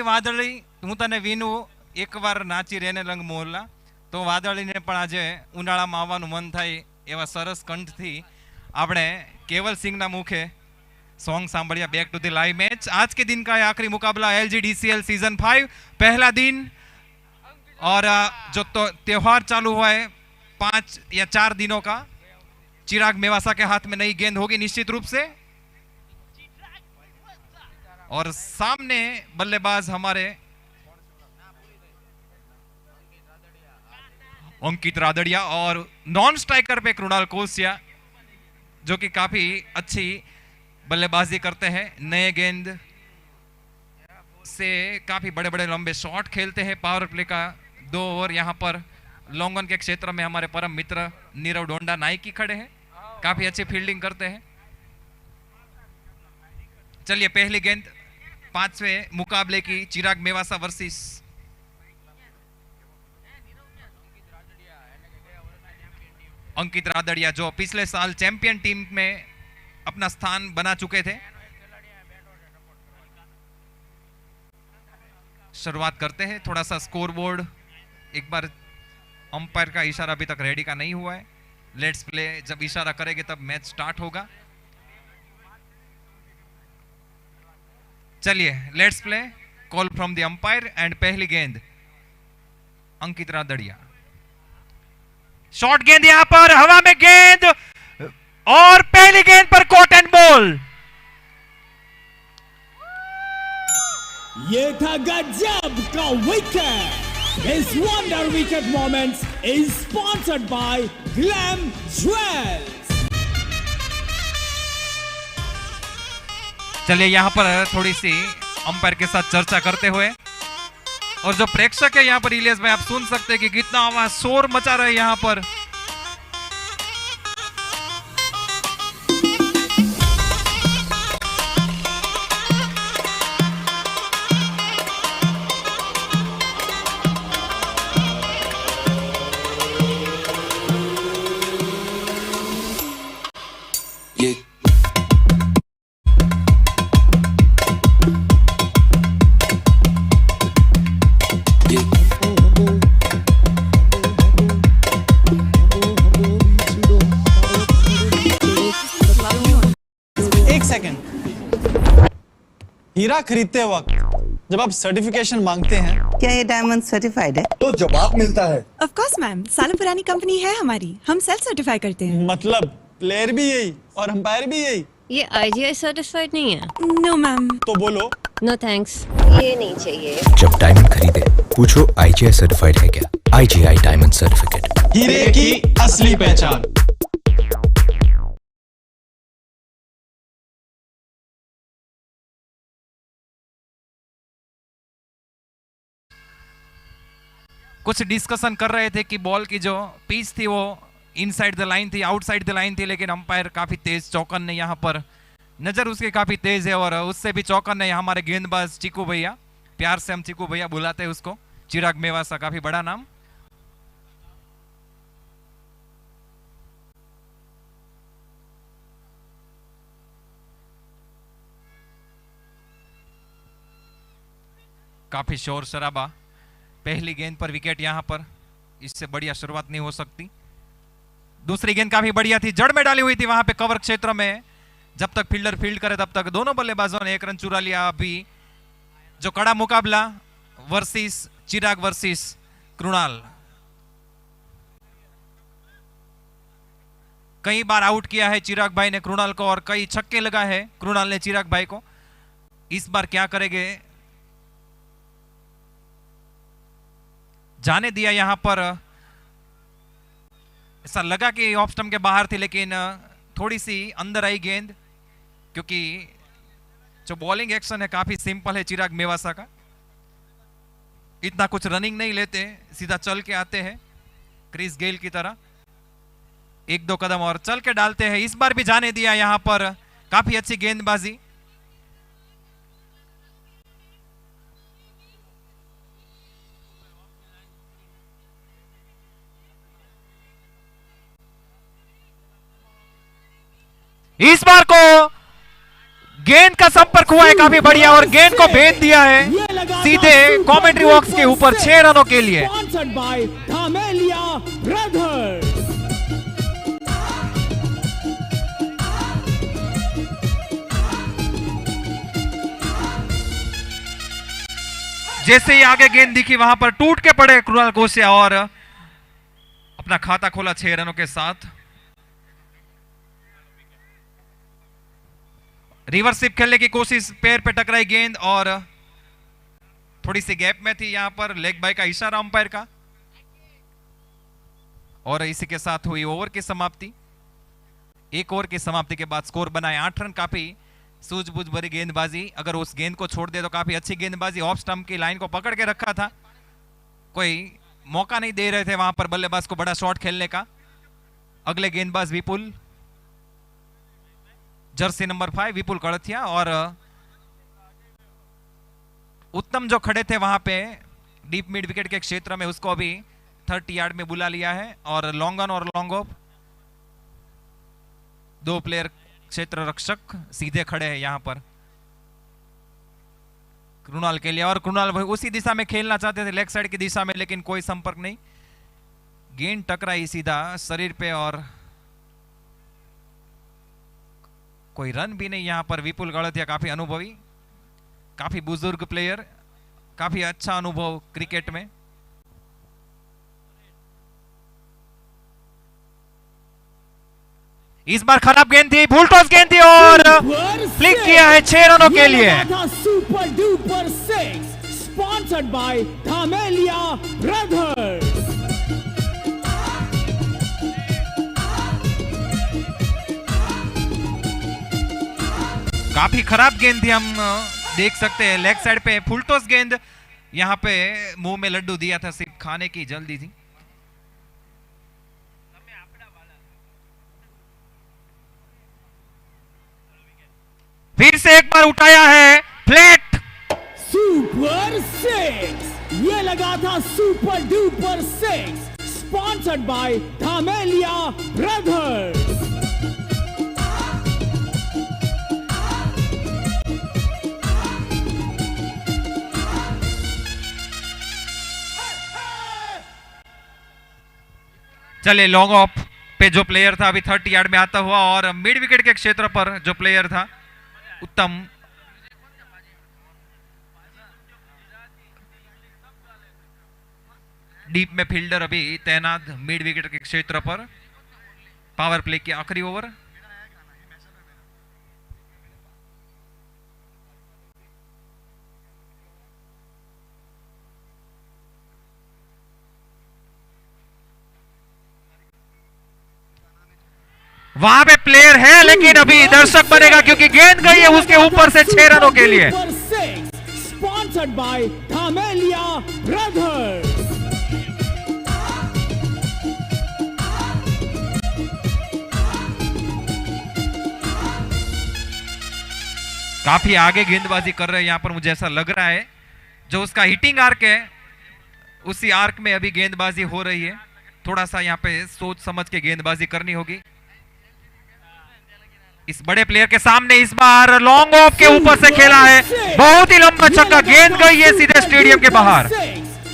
વાદળી હું તને વીનું એકવાર નાચી રેને રંગ મોરલા તો વાદળીને પણ આજે ઉનાળામાં આવવાનું મન થાય એવા સરસ કંઠથી આપણે કેવલ સિંહના મુખે सॉन्ग सांभळिया back to the live match. आज के दिन का आखिरी मुकाबला LGDCL सीजन 5 पहला दिन और जो त्योहार चालू हुआ है 5 या 4 दिनों का। चिराग मेवासा के हाथ में नई गेंद होगी निश्चित रूप से और सामने बल्लेबाज हमारे अंकित रादड़िया और नॉन स्ट्राइकर पे कृणाल कोसिया जो कि काफी अच्छी बल्लेबाजी करते हैं। नए गेंद से काफी बड़े बड़े लंबे शॉट खेलते हैं। पावर प्ले का 2 ओवर यहाँ पर लॉन्गन के क्षेत्र में हमारे परम मित्र नीरव डोंडा नाइकी खड़े हैं, काफी अच्छी फील्डिंग करते हैं। चलिए पहली गेंद 5वें मुकाबले की चिराग मेवासा वर्सेस अंकित रादड़िया जो पिछले साल चैंपियन टीम में अपना स्थान बना चुके थे। शुरुआत करते हैं। थोड़ा सा स्कोर बोर्ड एक बार अंपायर का इशारा अभी तक रेडी का नहीं हुआ है। लेट्स प्ले जब इशारा करेंगे तब मैच स्टार्ट होगा। चलिए let's play call from the umpire and पहली गेंद अंकित रादड़िया। शॉर्ट गेंद यहां पर हवा में गेंद और पहली गेंद पर कॉट एंड बॉल। ये था गजब का wicket. His wonder wicket moments is sponsored by Glam Jewels। चलिए यहां पर थोड़ी सी अंपायर के साथ चर्चा करते हुए और जो प्रेक्षक है यहां पर इलियास भाई आप सुन सकते हैं कि कितना आवाज शोर मचा रहे हैं यहां पर। हीरा खरीदते वक्त जब आप सर्टिफिकेशन मांगते हैं, क्या ये डायमंड सर्टिफाइड है? तो जवाब मिलता है। ऑफ कोर्स मैम, सालों पुरानी कंपनी है हमारी, हम सेल्फ सर्टिफाई करते हैं। मतलब प्लेयर भी यही और अंपायर भी यही? ये IGI सर्टिफाइड नहीं है। No ma'am. तो बोलो नो थैंक्स, ये नहीं चाहिए। जब डायमंड खरीदे पूछो IGI सर्टिफाइड है क्या। IGI डायमंड सर्टिफिकेट, हीरे की असली पहचान। कुछ डिस्कशन कर रहे थे कि बॉल की जो पिच थी वो इनसाइड द लाइन थी, आउटसाइड द लाइन थी, लेकिन अंपायर काफी तेज चौकन ने यहाँ पर नजर उसके काफी तेज है और उससे भी चौकन ने हमारे गेंदबाज चीकू भैया, प्यार से हम चीकू भैया बुलाते हैं उसको, चिराग मेवासा काफी बड़ा नाम। काफी शोर शराबा। पहली गेंद पर विकेट यहां पर, इससे बढ़िया शुरुआत नहीं हो सकती। दूसरी गेंद काफी बढ़िया थी, जड़ में डाली हुई थी वहां पे कवर क्षेत्र में। जब तक फील्डर फील्ड करे तब तक दोनों बल्लेबाजों ने 1 रन चुरा लिया। अभी जो कड़ा मुकाबला वर्सेस चिराग वर्सेस कृणाल, कई बार आउट किया है चिराग भाई ने कृणाल को और कई छक्के लगाए हैं कृणाल ने चिराग भाई को। इस बार क्या करेंगे, जाने दिया यहां पर। ऐसा लगा कि ऑफ स्टंप के बाहर थी लेकिन थोड़ी सी अंदर आई गेंद, क्योंकि जो बॉलिंग एक्शन है काफी सिंपल है चिराग मेवासा का। इतना कुछ रनिंग नहीं लेते, सीधा चल के आते हैं क्रिस गेल की तरह, 1-2 कदम और चल के डालते हैं। इस बार भी जाने दिया यहां पर, काफी अच्छी गेंदबाजी। इस बार को गेंद का संपर्क हुआ है काफी बढ़िया और गेंद को भेज दिया है कमेंट्री बॉक्स के ऊपर 6 रनों के लिए। Sponsored by Dhamelia Brothers. जैसे ही आगे गेंद दिखी वहां पर टूट के पड़े कृणाल कोशिया और अपना खाता खोला 6 रनों के साथ। रिवर्स स्विप खेलने की कोशिश, पैर पे टकराई गेंद और थोड़ी सी गैप में थी यहां पर, लेग बाय का इशारा अंपायर का, और इसी के साथ हुई ओवर की समाप्ति। एक ओवर की समाप्ति के बाद स्कोर बनाए 8 रन। काफी सूझबूझ भरी गेंदबाजी, अगर उस गेंद को छोड़ दे तो काफी अच्छी गेंदबाजी। ऑफ स्टंप की लाइन को पकड़ के रखा था, कोई मौका नहीं दे रहे थे वहां पर बल्लेबाज को बड़ा शॉट खेलने का। अगले गेंदबाज विपुल, जर्सी नंबर 5 विपुल कड़थिया, और उत्तम जो खड़े थे वहां पे डीप मिड विकेट के क्षेत्र में, उसको अभी 30 यार्ड में बुला लिया है। और लॉन्ग ऑन और लॉन्ग ऑफ, 2 प्लेयर क्षेत्र रक्षक सीधे खड़े हैं यहां पर कृणाल के लिए। और कृणाल भाई उसी दिशा में खेलना चाहते थे, लेग साइड की दिशा में, लेकिन कोई संपर्क नहीं, गेंद टकराई सीधा शरीर पे और कोई रन भी नहीं यहां पर। विपुल गड़थिया काफी अनुभवी, काफी बुजुर्ग प्लेयर, काफी अच्छा अनुभव क्रिकेट में। इस बार खराब गेंद थी, भूल टॉस गेंद थी और फ्लिक किया है 6 रनों के लिए। Super duper 6 sponsored by Dhamelia brothers. काफी खराब गेंद थी, हम देख सकते हैं लेग साइड पे फुल टॉस गेंद, यहां पे मुंह में लड्डू दिया था, सिर्फ खाने की जल्दी थी। फिर से एक बार उठाया है फ्लैट। सुपर 6, ये लगा था super duper 6 sponsored by Dhamelia brothers. चले लॉन्ग ऑफ पे जो प्लेयर था अभी 30 यार्ड में आता हुआ, और मिड विकेट के क्षेत्र पर जो प्लेयर था उत्तम, डीप में फील्डर अभी तैनात मिड विकेट के क्षेत्र पर। पावर प्ले की आखिरी ओवर। वहां पे प्लेयर है लेकिन अभी दर्शक बनेगा क्योंकि गेंद गई है उसके ऊपर से 6 रनों के लिए। Sponsored by Dhamelia brothers. काफी आगे गेंदबाजी कर रहे हैं यहां पर, मुझे ऐसा लग रहा है जो उसका हिटिंग आर्क है उसी आर्क में अभी गेंदबाजी हो रही है। थोड़ा सा यहां पे सोच समझ के गेंदबाजी करनी होगी। इस बड़े प्लेयर के सामने इस बार लॉन्ग ऑफ के ऊपर से खेला है, बहुत ही लंबा छक्का, गेंद गई है सीधे स्टेडियम के बाहर।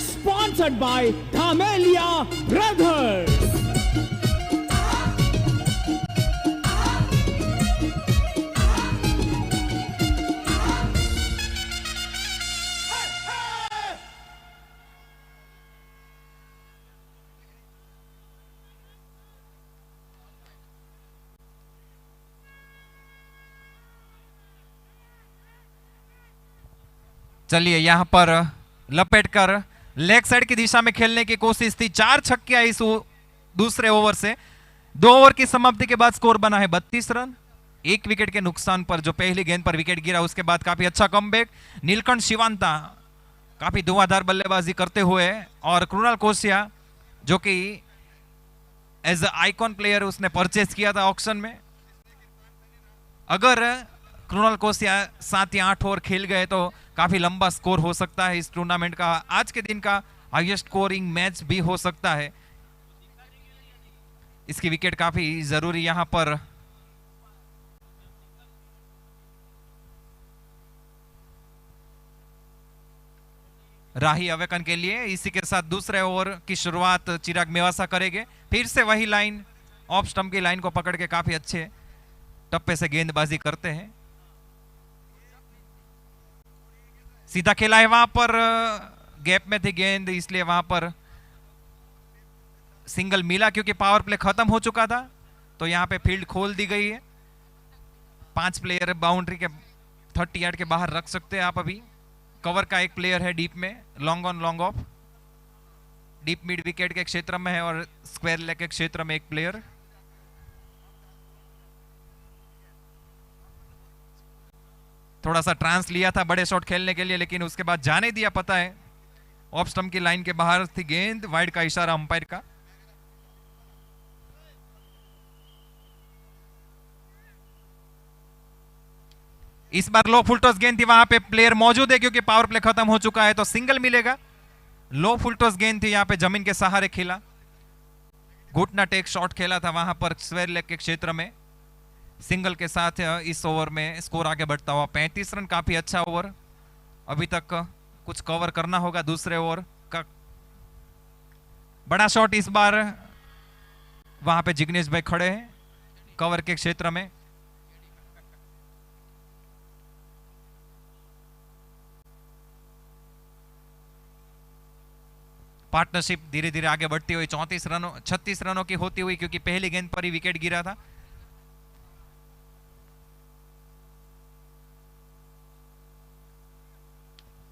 Sponsored by Dhamelia brothers. चलिए यहां पर लपेटकर लेग साइड की दिशा में खेलने की कोशिश थी। 4 छक्के आई इस दूसरे ओवर से। 2 ओवर की समाप्ति के बाद स्कोर बना है 32 रन। 1 विकेट के नुकसान पर जो पहली गेंद पर विकेट गिरा उसके बाद काफी अच्छा कमबैक। नीलकंठ शिवांता काफी धुआंधार बल्लेबाजी करते हुए, और कृणाल कोशिया जो कि एज आइकॉन प्लेयर उसने परचेज किया था ऑक्शन में। अगर कृणाल कोशिया 7 या 8 ओवर खेल गए तो काफी लंबा स्कोर हो सकता है इस टूर्नामेंट का। आज के दिन का हाईएस्ट स्कोरिंग मैच भी हो सकता है। इसकी विकेट काफी जरूरी यहां पर। राही अवेकन के लिए। इसी के साथ दूसरे ओवर की शुरुआत चिराग मेवासा करेंगे। फिर से वही लाइन, ऑफ स्टंप की लाइन को पकड़ के काफी अच्छे टप्पे से गेंदबाजी करते हैं। सीधा खेला है, वहां पर गैप में थी गेंद, इसलिए वहां पर सिंगल मिला क्योंकि पावर प्ले खत्म हो चुका था। तो यहां पे फील्ड खोल दी गई है। 5 प्लेयर बाउंड्री के 30 यार्ड के बाहर रख सकते हैं आप। अभी कवर का एक प्लेयर है डीप में, long on long off, deep mid wicket के क्षेत्र में है और स्क्वायर लेग के क्षेत्र में एक प्लेयर। थोड़ा सा ट्रांस लिया था बड़े शॉट खेलने के लिए, लेकिन उसके बाद जाने दिया। पता है ऑफ स्टंप की लाइन के बाहर थी गेंद, वाइड का इशारा अंपायर का। इस बार लो फुल टॉस गेंद थी, वहां पे प्लेयर मौजूद है क्योंकि पावर प्ले खत्म हो चुका है, तो सिंगल मिलेगा। लो फुल टॉस गेंद थी, यहां पे जमीन के सहारे खेला, घुटना टेक शॉट खेला था वहां पर स्क्वायर लेग के क्षेत्र में। सिंगल के साथ इस ओवर में स्कोर आगे बढ़ता हुआ 35 रन। काफी अच्छा ओवर। अभी तक कुछ कवर करना होगा दूसरे ओवर का। बड़ा शॉट इस बार, वहां पे जिग्नेश भाई खड़े हैं कवर के क्षेत्र में। पार्टनरशिप धीरे धीरे आगे बढ़ती हुई 36 रनों की होती हुई, क्योंकि पहली गेंद पर ही विकेट गिरा था।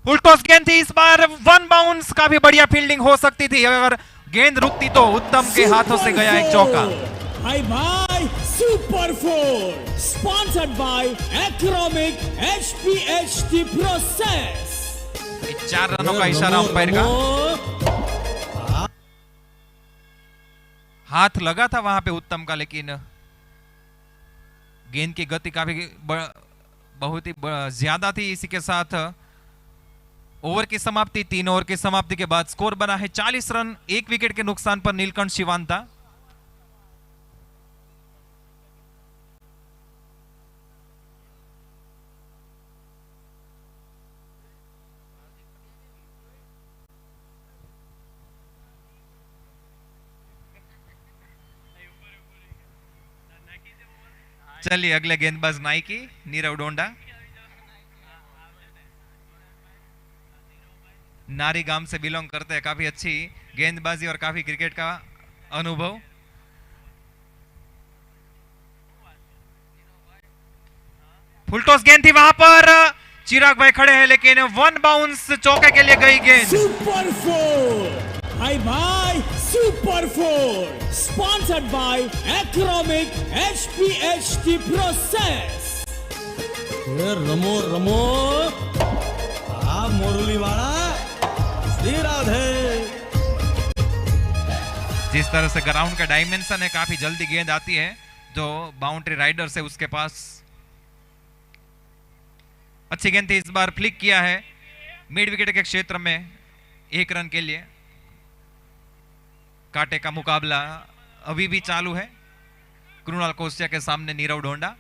फुल टॉस गेंद थी इस बार, 1 बाउंस। काफी बढ़िया फील्डिंग हो सकती थी, अगर गेंद रुकती तो उत्तम के हाथों से गया एक चौका। हाय भाई, super 4 sponsored by Acromic HPHT process. 4 रनों का इशारा अंपायर का। हाथ लगा था वहां पे उत्तम का, लेकिन गेंद की गति काफी बहुत ही ज्यादा थी। इसी के साथ ओवर की समाप्ति, 3 ओवर की समाप्ति के बाद स्कोर बना है 40 रन। 1 विकेट के नुकसान पर नीलकंठ शिवांता। चलिए अगले गेंदबाज नाइकी नीरव डोंडा। नारी गांव से बिलोंग करते हैं। काफी अच्छी गेंदबाजी और काफी क्रिकेट का अनुभव। फुल टॉस गेंद थी, वहां पर चिराग भाई खड़े हैं, लेकिन 1 बाउंस चौके के लिए गई गेंद। सुपर 4 हाय भाई, super 4 sponsored by Acromic HPHT process. रमो रमो मोरली वाला राधे। जिस तरह से ग्राउंड का डायमेंशन है, काफी जल्दी गेंद आती है जो बाउंड्री राइडर से उसके पास। अच्छी गेंद थी इस बार, फ्लिक किया है मिड विकेट के क्षेत्र में 1 रन के लिए। कांटे का मुकाबला अभी भी चालू है कृणाल कोसिया के सामने नीरव डोंडा।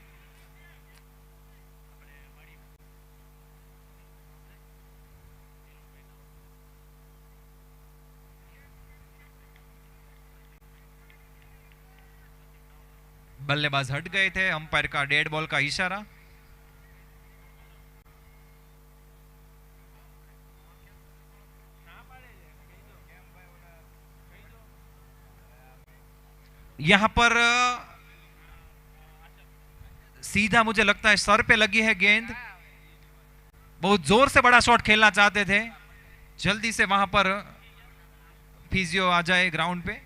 बल्लेबाज हट गए थे, अंपायर का डेड बॉल का इशारा। यहां पर सीधा मुझे लगता है सर पे लगी है गेंद। बहुत जोर से बड़ा शॉट खेलना चाहते थे, जल्दी से वहां पर फिजियो आ जाए ग्राउंड पे।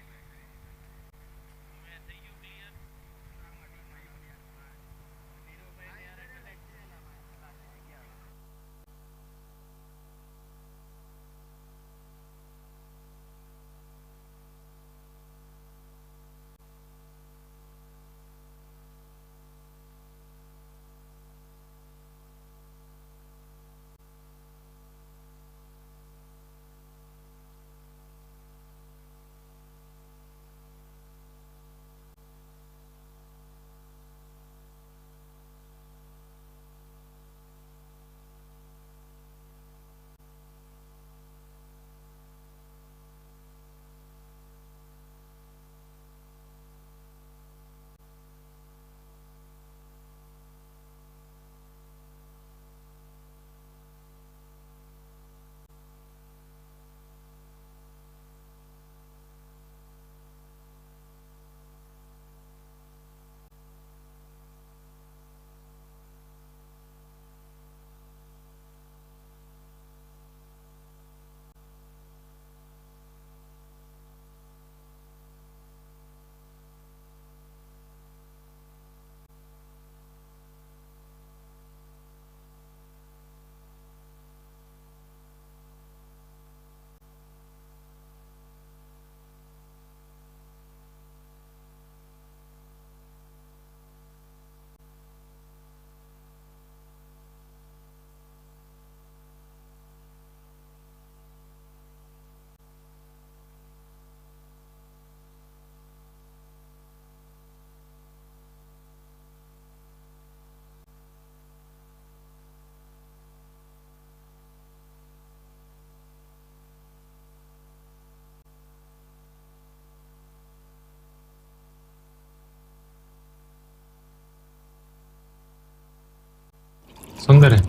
सुंदर है,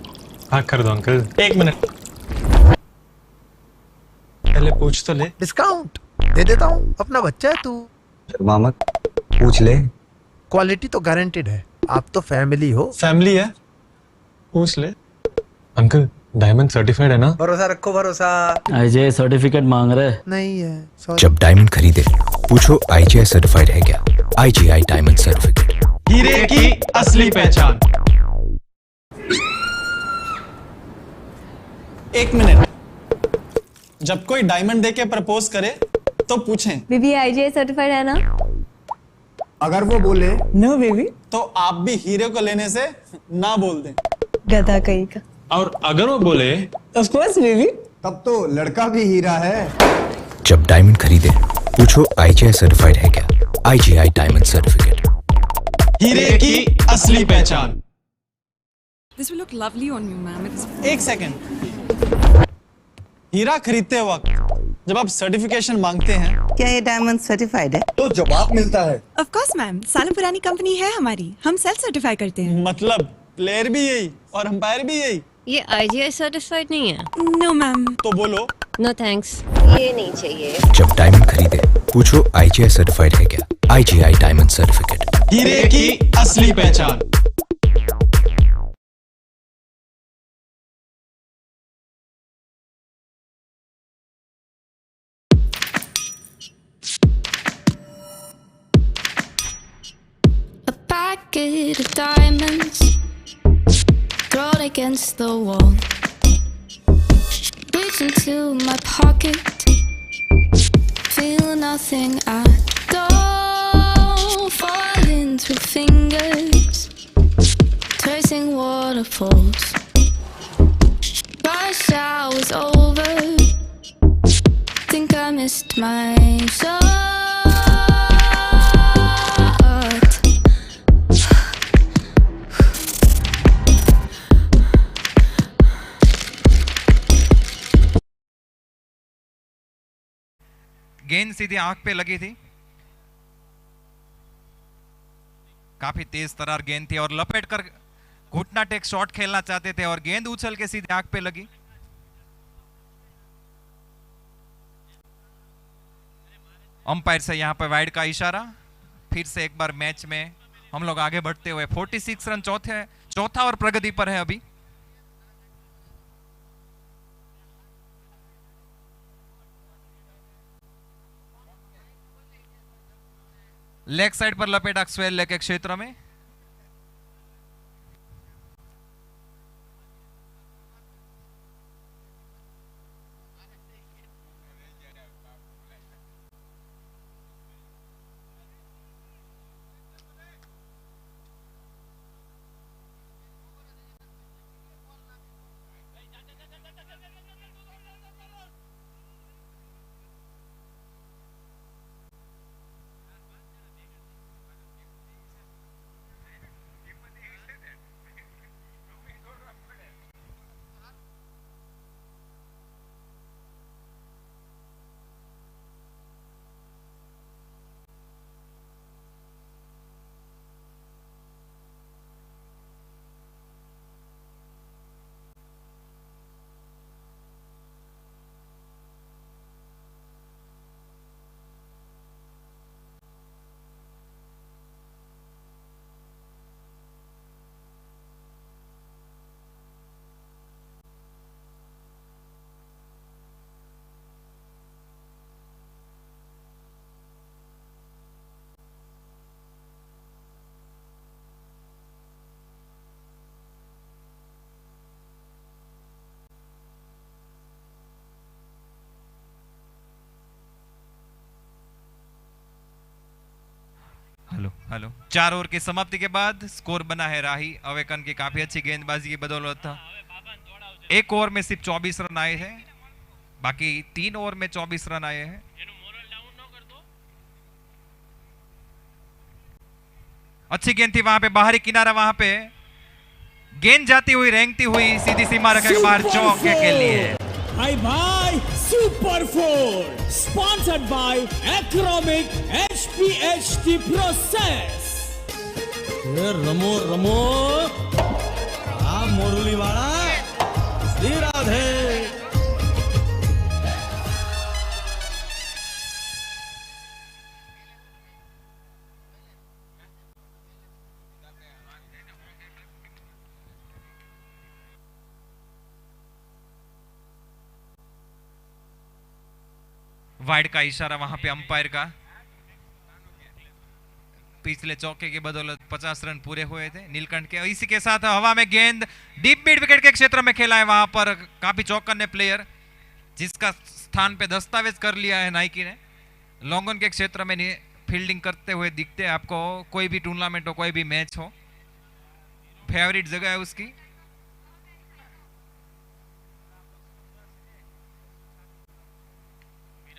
हाँ कर दो अंकल। एक मिनट, पहले पूछ तो ले। डिस्काउंट दे देता हूँ, अपना बच्चा है तू। शर्मा मत, पूछ ले। क्वालिटी तो गारंटेड है, आप तो फैमिली हो। फैमिली है, पूछ ले। अंकल डायमंड सर्टिफाइड है ना? भरोसा रखो, भरोसा आईजीआई सर्टिफिकेट मांग रहे। नहीं है, सॉरी। जब डायमंड खरीदे पूछो IGI सर्टिफाइड है क्या। IGI डायमंड सर्टिफिकेट, हीरे की असली पहचान। एक मिनट, जब कोई डायमंड देके प्रपोज करे तो पूछें बीबी आईजीआई सर्टिफाइड है ना? अगर वो बोले नो बेबी। तो आप भी हीरे को लेने से ना बोल दें। गधा कहीं का। और अगर वो बोले ऑफ कोर्स बेबी। तब तो लड़का भी हीरा है। जब डायमंड खरीदे पूछो IGI सर्टिफाइड है क्या। IGI डायमंड सर्टिफिकेट, हीरे की असली पहचान। This will look lovely on you, ma'am. एक सेकंड, हीरा खरीदते वक्त जब आप सर्टिफिकेशन मांगते हैं क्या ये डायमंड सर्टिफाइड है? तो जवाब मिलता है। Of course, ma'am. सालों पुरानी कंपनी है हमारी, हम सेल्फ सर्टिफाई करते हैं। मतलब प्लेयर भी यही और अंपायर भी यही। ये IGI सर्टिफाइड नहीं है। No, ma'am. तो बोलो नो थैंक्स। ये नहीं चाहिए। जब डायमंड खरीदे पूछो IGI सर्टिफाइड है क्या। IGI डायमंड सर्टिफिकेट, हीरे की असली पहचान। A packet of diamonds thrown against the wall. Reach into my pocket, feel nothing at all. Falling through fingers, tracing waterfalls. Rush hour's over, think I missed my shot. गेंद सीधी आंख पे लगी थी, काफी तेज तरार गेंद थी और लपेट कर घुटना टेक शॉट खेलना चाहते थे और गेंद उछल के सीधे आंख पे लगी। अंपायर से यहां पर वाइड का इशारा। फिर से एक बार मैच में हम लोग आगे बढ़ते हुए 46 रन चौथा और प्रगति पर है अभी। लेग साइड पर लपेटा स्वेल लेग के क्षेत्र में। हेलो 4 ओवर की समाप्ति के बाद स्कोर बना है राही अवेकन की काफी अच्छी गेंदबाजी की बदौलत था। एक ओवर में सिर्फ 24 रन आए हैं, बाकी 3 ओवर में 24 रन आए हैं। अच्छी गेंद थी वहां पे, बाहरी किनारा, वहां पे गेंद जाती हुई रेंगती हुई सीधी सीमा रखा बाहर चौके के लिए। Bye bye Super 4 sponsored by Acromic HPHT Process। रमो रमो, मुरली वाला श्री राधे। वाइड का इशारा वहां पे अंपायर का। पिछले चौके की बदौलत 50 रन पूरे हुए थे नीलकंठ के। इसी के साथ हवा में गेंद डीप मिड विकेट के क्षेत्र में खेला है, वहां पर काफी चौकन्ने प्लेयर जिसका स्थान पे दस्तावेज कर लिया है नाइकी ने। लॉन्ग ऑन के क्षेत्र में फील्डिंग करते हुए दिखते हैं आपको, कोई भी टूर्नामेंट हो कोई भी मैच हो, फेवरेट जगह है उसकी।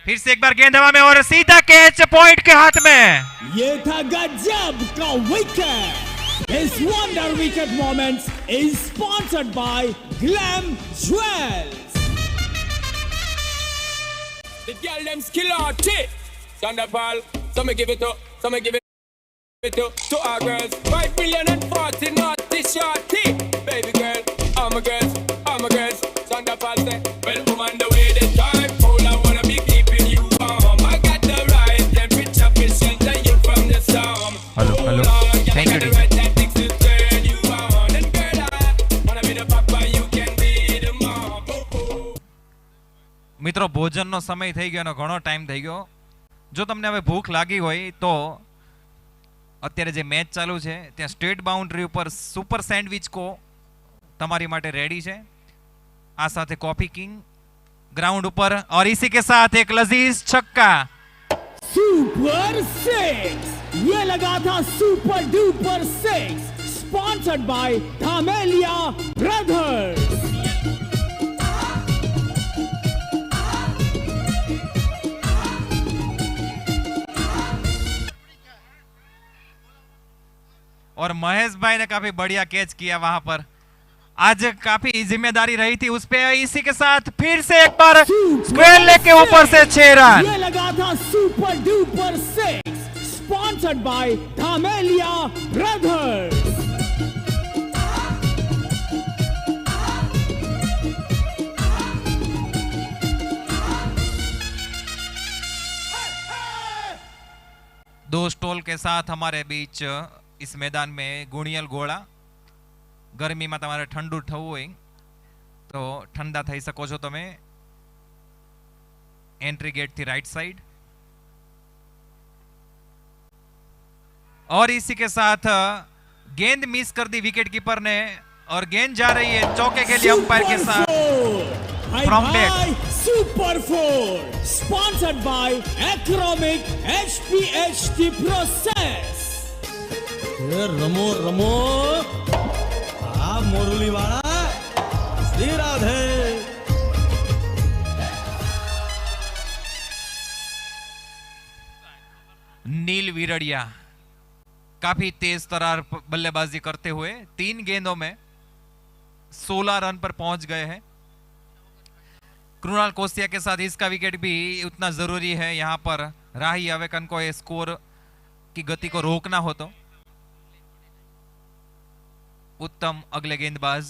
फिर से एक बार गेंद हवा में और सीधा कैच पॉइंट के हाथ में। ये था गजब का विकेट। इस wonder wicket moments is sponsored by glam jewels. The girl them skill out it. Thunderball, some give it up, some give it up to our girls. 5 billion and 40 naughty shorty. Baby girl, all my girls. Thunderball say, well, woman, the way they time, all I wanna be keeping you warm. I got the right temperature to shelter you from the storm. Hello. Thank you. Right tactics to turn you on. And girl, I wanna be the papa, you can be the mom. મિત્રો ભોજનનો સમય થઈ ગયો, ઘણો time થઈ ગયો. જો તમને હવે ભૂખ લાગી હોય તો અત્યારે જે મેચ ચાલુ છે ત્યાં સ્ટેટ બાઉન્ડ્રી ઉપર સુપર સેન્ડવિચ કો તમારી માટે રેડી છે. આ સાથે कॉफी किंग ग्राउंड ऊपर और इसी के साथ एक लजीज छक्का. सुपर सिक्स, ये लगा था super duper six, sponsored by Dhamelia brothers. और महेश भाई ने काफी बढ़िया कैच किया वहां पर. आज काफी जिम्मेदारी रही थी उस पे. इसी के साथ फिर से एक बार स्क्वायर लेग के ऊपर से 6 रन. ये लगा था super duper six, sponsored by Dhamelia brothers. दो स्टॉल के साथ हमारे बीच इस मैदान में गुणियल गोळा. ગરમીમાં તમારે ઠંડુ થવું હોય તો ઠંડા થઈ શકો છો તમે. एंट्री गेट थी राइट साइड. और इसी के साथ गेंद मिस कर दी विकेट कीपर ने और गेंद जा रही है चौके के लिए अंपायर के साथ from back. Super 4 sponsored by Acromic HPHT process. रमो आ मुरली वाला श्री राधे. नील वीरड़िया काफी तेज तरार बल्लेबाजी करते हुए 3 गेंदों में 16 रन पर पहुंच गए हैं. कृणाल कोसिया के साथ इसका विकेट भी उतना जरूरी है. यहां पर राही अवेकन को स्कोर की गति को रोकना हो तो. उत्तम अगले गेंदबाज.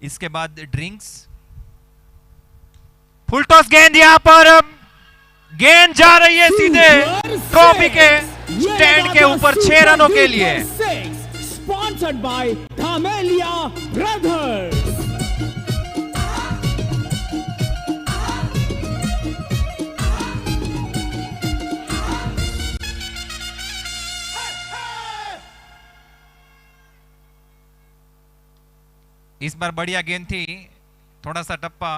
इसके बाद ड्रिंक्स. फुल टॉस गेंद यहां पर गेंद जा रही है सीधे ट्रॉफी के स्टैंड के ऊपर 6 रनों के लिए. Sponsored by Dhamelia brothers. इस बार बढ़िया गेंद थी, थोड़ा सा टप्पा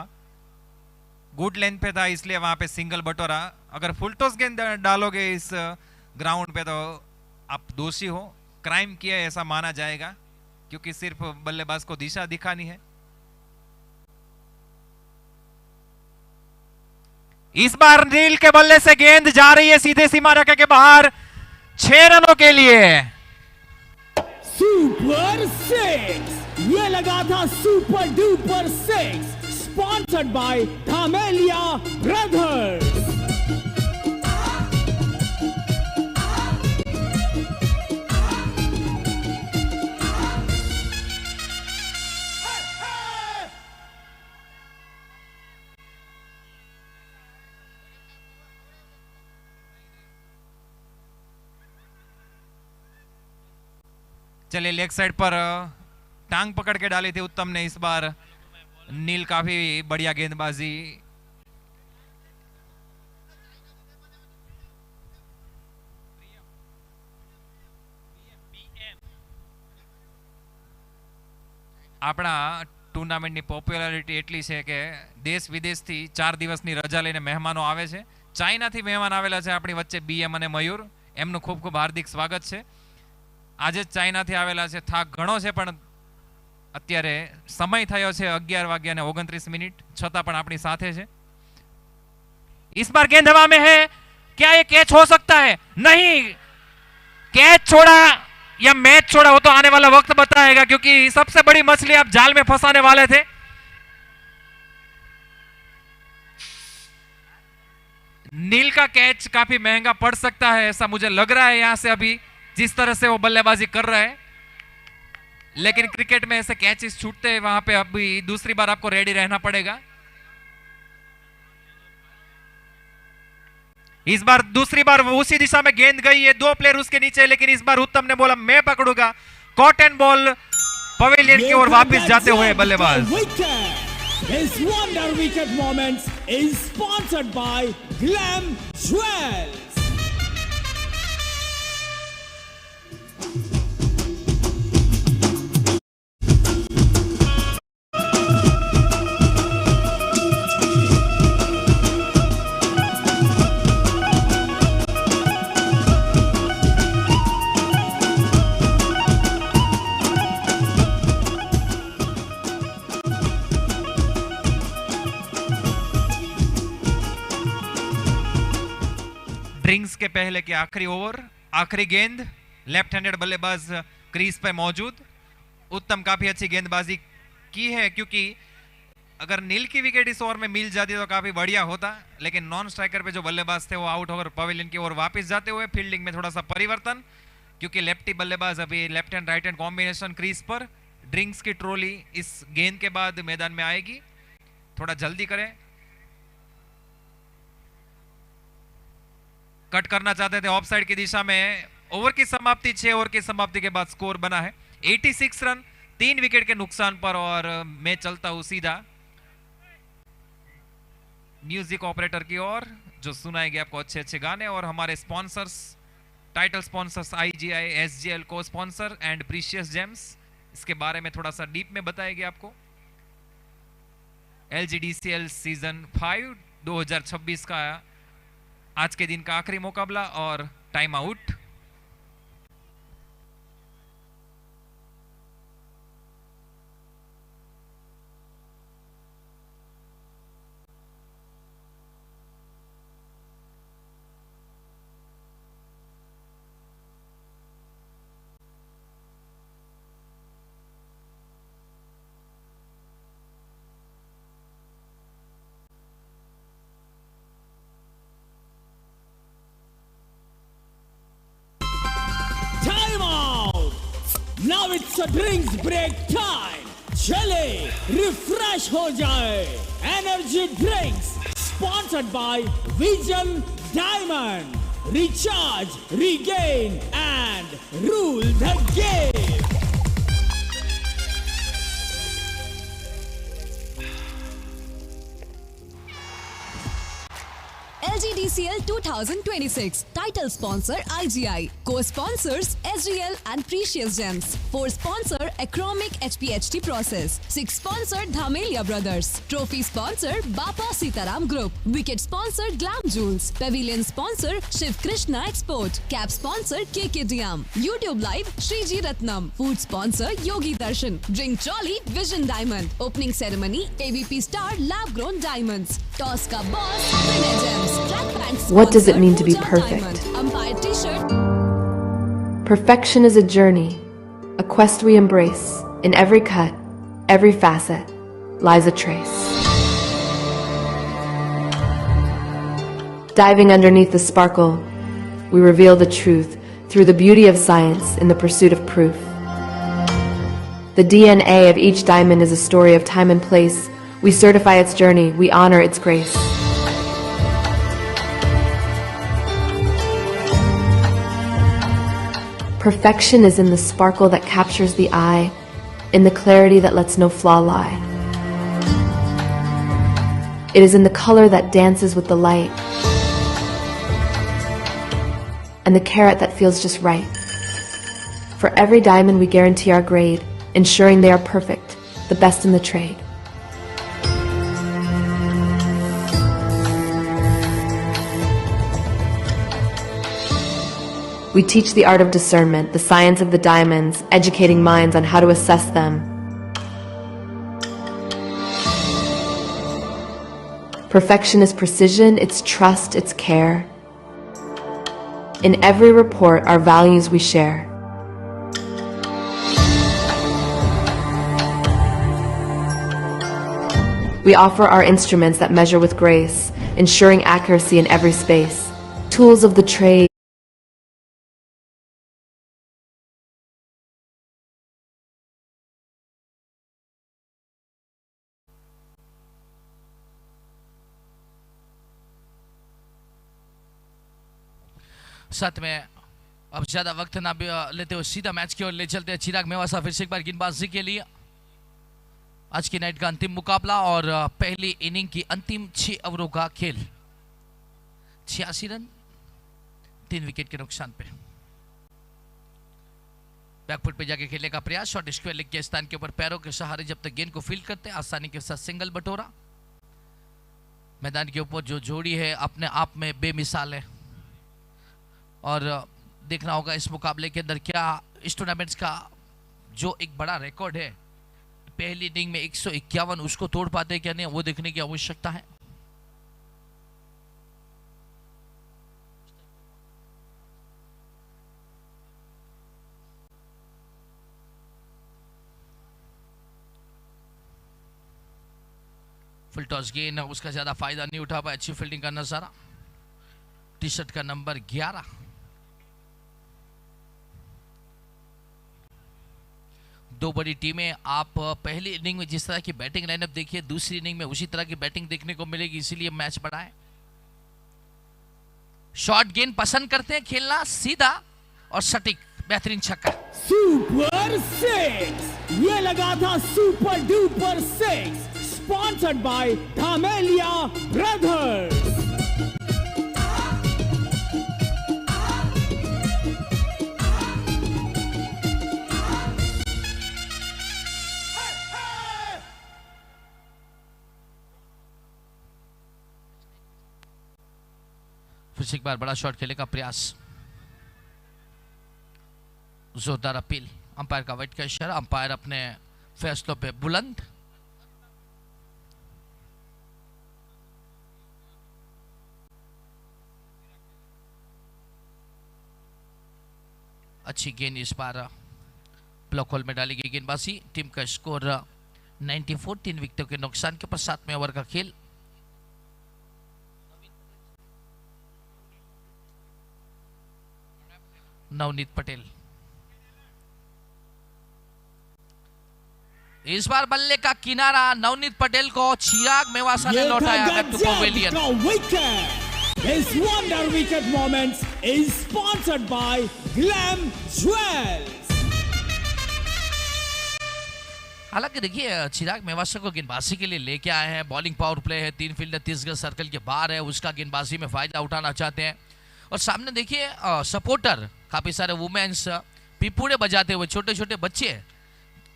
गुड लेंथ पे था इसलिए वहां पे सिंगल बटोरा. अगर फुल टॉस गेंद डालोगे इस ग्राउंड पे तो आप दोषी हो, क्राइम किया ऐसा माना जाएगा क्योंकि सिर्फ बल्लेबाज को दिशा दिखानी है. इस बार नील के बल्ले से गेंद जा रही है सीधे सीमा रेखा के बाहर 6 रनों के लिए. सुपर 6, ये लगा था super duper 6, sponsored by Dhamelia Brothers. चलिए लेग साइड पर टांग पकड़ के डाली थी उत्तम ने, इस बार नील काफी बढ़िया गेंदबाजी। આપણા ટુર્નામેન્ટની પોપ્યુલારિટી એટલી છે કે દેશ વિદેશથી 4 દિવસની રજા લઈને મહેમાનો આવે છે। ચાઇનાથી મહેમાન આવેલા છે આપણી વચ્ચે બીએમ અને મયુર, એમનું ખૂબ ખૂબ હાર્દિક સ્વાગત છે। આજે ચાઇનાથી આવેલા છે, થાક ઘણો છે પણ અત્યારે સમય થયો છે 11:29 છતાં પણ આપણી સાથે છે। इस बार गेंद हवा में है, क्या ये कैच हो सकता है? नहीं, कैच छोड़ा या मैच छोड़ा वो तो आने वाला वक्त बताएगा, क्योंकि सबसे बड़ी मछली आप जाल में फंसाने वाले थे। नील का कैच काफी महंगा पड़ सकता है, ऐसा मुझे लग रहा है यहां से अभी जिस तरह से वो बल्लेबाजी कर रहा है। लेकिन क्रिकेट में ऐसे कैचेस छूटते हैं, वहां पे अभी दूसरी बार आपको रेडी रहना पड़ेगा। इस बार दूसरी बार वो उसी दिशा में गेंद गई है, 2 प्लेयर उसके नीचे, लेकिन इस बार उत्तम ने बोला मैं पकड़ूंगा। कॉट एंड बॉल पवेलियन की ओर वापस जाते हुए बल्लेबाज। This Wonder Wicket Moments is sponsored by Glam Jewels. Drinks के पहले की आखिरी ओवर, आखिरी गेंद, लेफ्ट हैंडेड बल्लेबाज क्रीज पे मौजूद। उत्तम काफी अच्छी गेंदबाजी की है, क्योंकि अगर नील की विकेट इस ओवर में मिल जाती तो काफी बढ़िया होता, लेकिन नॉन स्ट्राइकर पे जो बल्लेबाज थे वो आउट होकर पवेलियन की ओर वापस जाते हुए। फील्डिंग में थोड़ा सा परिवर्तन, क्योंकि लेफ्टी बल्लेबाज अभी left hand right hand combination crease पर। ड्रिंक्स की ट्रॉली इस गेंद के बाद मैदान में आएगी, थोड़ा जल्दी करें। कट करना चाहते थे ऑफ साइड की दिशा में। ओवर की समाप्ति, 6 ओवर की समाप्ति के बाद स्कोर बना है 86 रन 3 विकेट के नुकसान पर। और मैं चलता हूं सीधा म्यूजिक ऑपरेटर की ओर, जो सुनाएंगे आपको अच्छे अच्छे गाने। और हमारे sponsors, title sponsors IGI, SGL को स्पॉन्सर एंड प्रीशियस जेम्स, इसके बारे में थोड़ा सा डीप में बताएंगे आपको। LGDCL सीजन 5 2026 का आज के दिन का आखिरी मुकाबला और time out. Now it's a drinks break time. चले रिफ्रेश हो जाए। Energy drinks sponsored by vision diamond. Recharge, regain and rule the game. LGDCL 2026 title sponsor IGI, co-sponsors SGL and Precious Gems, 4 sponsor Acromic HPHT Process, 6 sponsor Dhamelia Brothers, trophy sponsor Bapa Sitaram Group, wicket sponsor Glam Jewels, pavilion sponsor Shiv Krishna Export, cap sponsor KKDM, YouTube live Shriji Ratnam, food sponsor Yogi Darshan, drink trolley Vision Diamond, opening ceremony AVP Star Lab Grown Diamonds, toss ka boss Vinay Gems. What does it mean to be perfect? Perfection is a journey, a quest we embrace. In every cut, every facet lies a trace. Diving underneath the sparkle, we reveal the truth through the beauty of science in the pursuit of proof. The DNA of each diamond is a story of time and place. We certify its journey, we honor its grace. Perfection is in the sparkle that captures the eye, in the clarity that lets no flaw lie. It is in the color that dances with the light, and the carat that feels just right. For every diamond we guarantee our grade, ensuring they are perfect, the best in the trade. We teach the art of discernment, the science of the diamonds, educating minds on how to assess them. Perfection is precision, it's trust, it's care. In every report, our values we share. We offer our instruments that measure with grace, ensuring accuracy in every space. Tools of the trade. साथ में अब ज्यादा वक्त ना भी लेते हुए सीधा मैच की ओर ले चलते हैं चिराग मेवासा फिर से एक बार गेंदबाजी के लिए। आज की नाइट का अंतिम मुकाबला और पहली इनिंग की अंतिम 6 ओवरों का खेल। 86 रन 3 विकेट के नुकसान पे। बैकफुट पे जाके खेलने का प्रयास, शॉट स्क्वायर लेग के स्थान के ऊपर पैरों के सहारे जब तक गेंद को फील्ड करते हैं आसानी के साथ सिंगल बटोरा। मैदान के ऊपर जो जोड़ी है अपने आप में बेमिसाल है और देखना होगा इस मुकाबले के अंदर क्या इस टूर्नामेंट्स का जो एक बड़ा रिकॉर्ड है पहली इनिंग में 151 उसको तोड़ पाते क्या नहीं, वो देखने की आवश्यकता है। फुल टॉस गेंद उसका ज्यादा फायदा नहीं उठा पाया, अच्छी फील्डिंग का नजारा। टी शर्ट का नंबर 11। दो बड़ी टीमें, आप पहली इनिंग में जिस तरह की बैटिंग लाइनअप देखिए दूसरी इनिंग में उसी तरह की बैटिंग देखने को मिलेगी, इसीलिए मैच बड़ा है। शॉर्ट गेंद पसंद करते हैं खेलना, सीधा और सटीक, बेहतरीन छक्का। सुपर 6 ये लगा था super duper 6 sponsored by Dhamelia brothers. फिर से एक बार बड़ा शॉट खेलने का प्रयास, जोरदार अपील, अंपायर का वाइट का इशारा, अंपायर अपने फैसलों पे बुलंद। अच्छी गेंद इस बार ब्लॉक होल में डाली गई गेंदबाजी। टीम का स्कोर 94, 3 विकेटों के नुकसान के पश्चात 7वें ओवर का खेल। नवनीत पटेल इस बार बल्ले का किनारा, नवनीत पटेल को चिराग मेवासा ने लौटाया back to pavilion. This wonder wicket moments is sponsored by Glam Jewels। हालांकि देखिए चिराग मेवासा को गेंदबाजी के लिए लेके आए हैं, बॉलिंग पावर प्ले है, 3 फील्डर 30 गज सर्कल के बाहर है, उसका गेंदबाजी में फायदा उठाना चाहते हैं। और सामने देखिए सपोर्टर काफी सारे वुमेन्स पिपूड़े बजाते हुए, छोटे छोटे बच्चे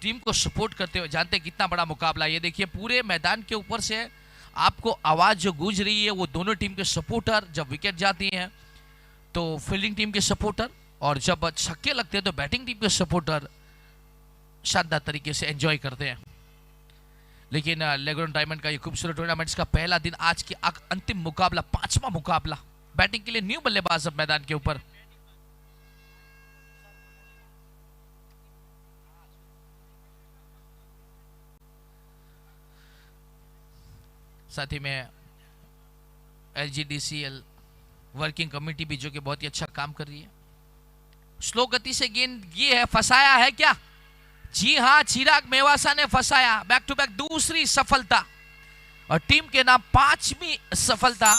टीम को सपोर्ट करते हुए, जानते हैं कितना बड़ा मुकाबला। ये देखिए पूरे मैदान के ऊपर से आपको आवाज जो गूंज रही है वो दोनों टीम के सपोर्टर, जब विकेट जाती हैं तो फील्डिंग टीम के सपोर्टर, और जब छक्के लगते हैं तो बैटिंग टीम के सपोर्टर शानदार तरीके से एंजॉय करते हैं। लेकिन लेग्रोन डायमंड का ये खूबसूरत टूर्नामेंट्स का पहला दिन, आज की अंतिम मुकाबला, 5वां मुकाबला, बैटिंग के लिए न्यू बल्लेबाज अब मैदान के ऊपर। साथ ही में LGDCL वर्किंग कमेटी भी जो कि बहुत ही अच्छा काम कर रही है। स्लो गति से गेंद ये है, फंसाया है क्या? जी हां, चिराग मेवासा ने फंसाया। बैक टू बैक दूसरी सफलता और टीम के नाम 5वीं सफलता।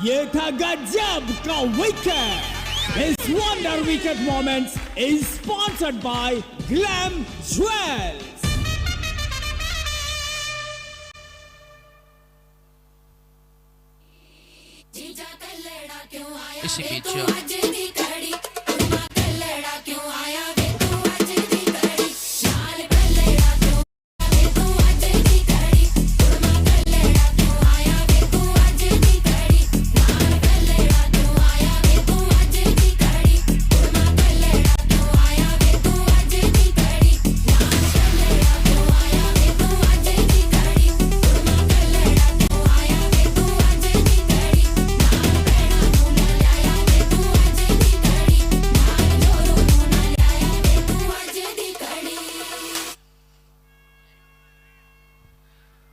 ये था गजब का wicket. This wonder wicket moments is sponsored by Glam Jewels. इसी बीच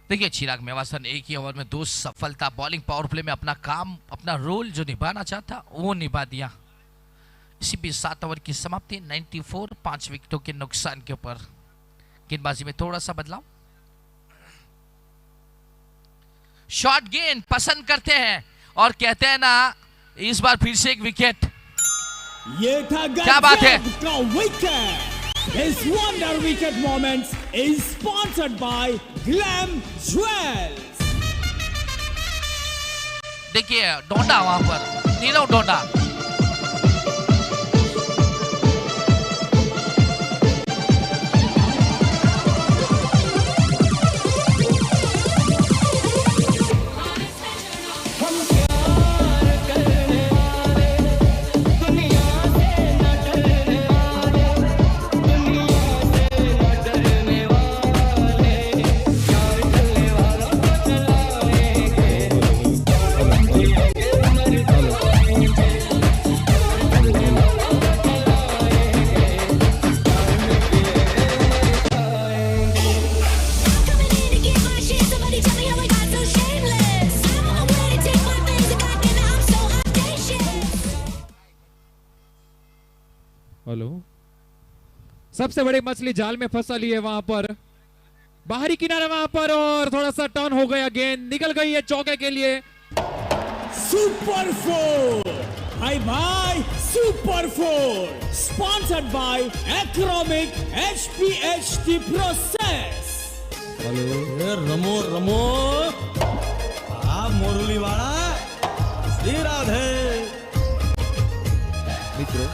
देखिए, चिराग मेवासा ने एक ही ओवर में 2 सफलता। बॉलिंग पावर प्ले में अपना काम, अपना रोल जो निभाना चाहता वो निभा दिया। इसी बीच 7 ओवर की समाप्ति, 94, 5 विकेटों के नुकसान के ऊपर। गेंदबाजी में थोड़ा सा बदलाव, शॉर्ट गेंद पसंद करते हैं और कहते हैं ना, इस बार फिर से एक विकेट। ये था क्या बात है? का wicket. This wonder wicket moments is sponsored by Glam Jewels. देखिए डोंडा वहां पर, नीरव डोंडा। हेलो, सबसे बड़ी मछली जाल में फंसा ली है वहां पर, बाहरी किनारे वहां पर, और थोड़ा सा टर्न हो गया, गेंद निकल गई है चौके के लिए। सुपर 4, हाय भाई, super 4 sponsored by Acromic HPHT process. Hello रमो रमो, आप मोरली वाला श्री राधे मित्रों।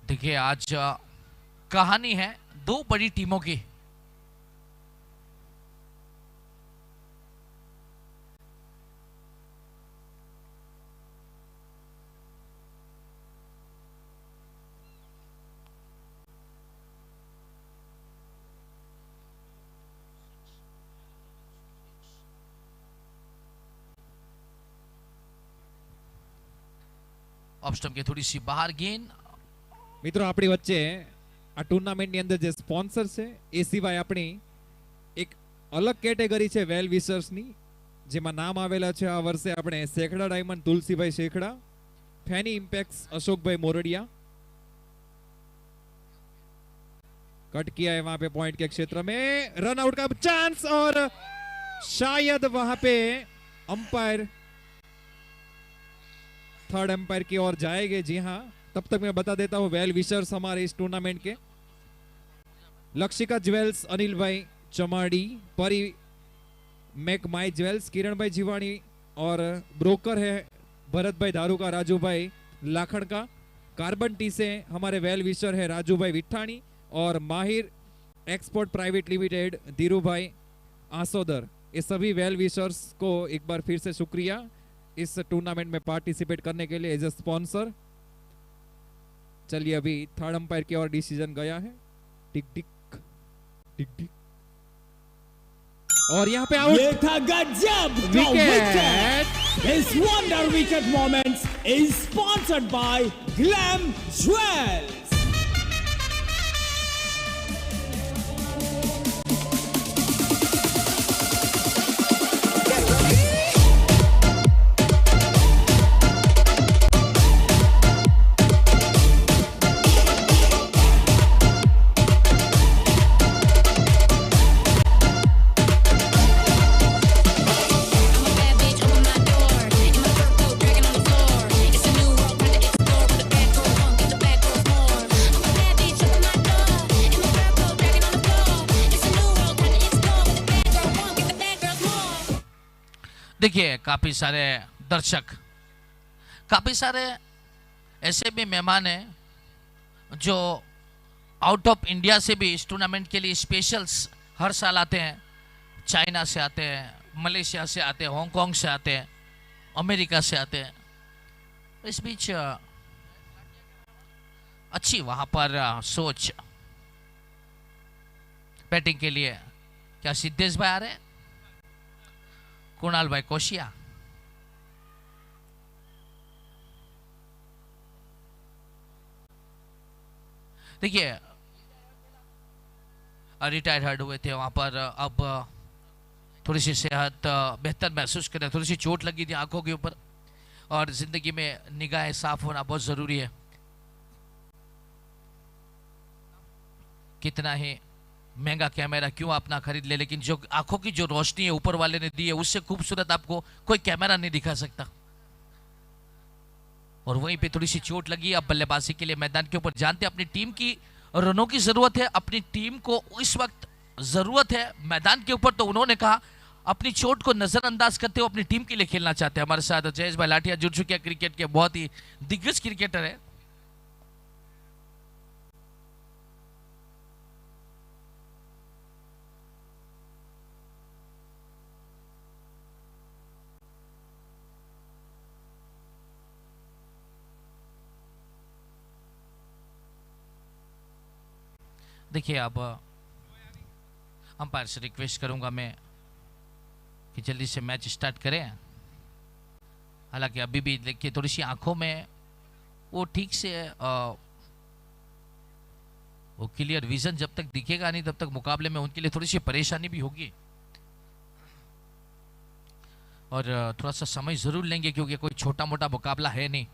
देखिए, आज कहानी है 2 बड़ी टीमों की। ऑफ स्टंप के थोड़ी सी बाहर गेंद। મિત્રો આપણી વચ્ચે આ ટુર્નામેન્ટની અંદર જે સ્પોન્સર છે એ સિવાય આપણી એક અલગ કેટેગરી છે વેલ વિશર્સની, જેમાં નામ આવેલા છે આ વર્ષે આપણે શેખડા ડાયમંડ તુલસીભાઈ શેખડા, ફેની ઇમ્પેક્ટ્સ अशोकભાई मोरडिया। कट किया है वहां पे पॉइंट के क्षेत्र में, रन आउट का चांस और शायद वहां पे अंपायर थर्ड अंपायर की ओर जाएंगे। जी हाँ, तब तक मैं बता देता हूं वेल विशर्स हमारे इस टूर्नामेंट के लक्षिका ज्वेल्स अनिल भाई चमाड़ी, परी मेक माई ज्वेल्स किरण भाई जीवाणी, और ब्रोकर है भरत भाई धारूका, राजू भाई लाखड़ का। कार्बन टी से हमारे वेल विशर है राजू भाई विठाणी, और माहिर एक्सपोर्ट प्राइवेट लिमिटेड धीरू भाई आसोदर। ये सभी वेल विशर्स को एक बार फिर से शुक्रिया इस टूर्नामेंट में पार्टिसिपेट करने के लिए एज ए स्पॉन्सर। चलिए, अभी थर्ड अंपायर की ओर डिसीजन गया है, टिक टिक टिक टिक, और यहाँ पे आउट। ये था गजब का wicket. This wonder wicket moments is sponsored by Glam Jewels. देखिए काफी सारे दर्शक, काफी सारे ऐसे भी मेहमान हैं जो आउट ऑफ इंडिया से भी इस टूर्नामेंट के लिए स्पेशल्स हर साल आते हैं। चाइना से आते हैं, मलेशिया से आते हैं, हांगकांग से आते हैं, अमेरिका से आते हैं। इस बीच अच्छी वहां पर सोच बैटिंग के लिए। क्या सिद्धेश भाई आ रहे हैं? कुणाल भाई कोशिया, देखिए रिटायर्ड हर्ड हुए थे वहां पर, अब थोड़ी सी सेहत बेहतर महसूस करें। थोड़ी सी चोट लगी थी आंखों के ऊपर, और जिंदगी में निगाहें साफ होना बहुत जरूरी है। कितना ही महंगा कैमरा क्यों अपना खरीद ले, लेकिन जो आंखों की जो रोशनी है ऊपर वाले ने दी है, उससे खूबसूरत आपको कोई कैमरा नहीं दिखा सकता। और वहीं पे थोड़ी सी चोट लगी। अब बल्लेबाजी के लिए मैदान के ऊपर जानते हैं अपनी टीम की रनों की जरूरत है, अपनी टीम को इस वक्त जरूरत है मैदान के ऊपर। तो उन्होंने कहा अपनी चोट को नजरअंदाज करते हुए अपनी टीम के लिए खेलना चाहते हैं। हमारे साथ जयेश भाई लाठिया जुड़ चुके हैं, क्रिकेट के बहुत ही दिग्गज क्रिकेटर है। देखिए अब अंपायर से रिक्वेस्ट करूंगा मैं कि जल्दी से मैच स्टार्ट करें। हालांकि अभी भी देखिए थोड़ी सी आंखों में वो ठीक से वो क्लियर विजन जब तक दिखेगा नहीं तब तक मुकाबले में उनके लिए थोड़ी सी परेशानी भी होगी, और थोड़ा सा समय जरूर लेंगे क्योंकि कोई छोटा मोटा मुकाबला है नहीं।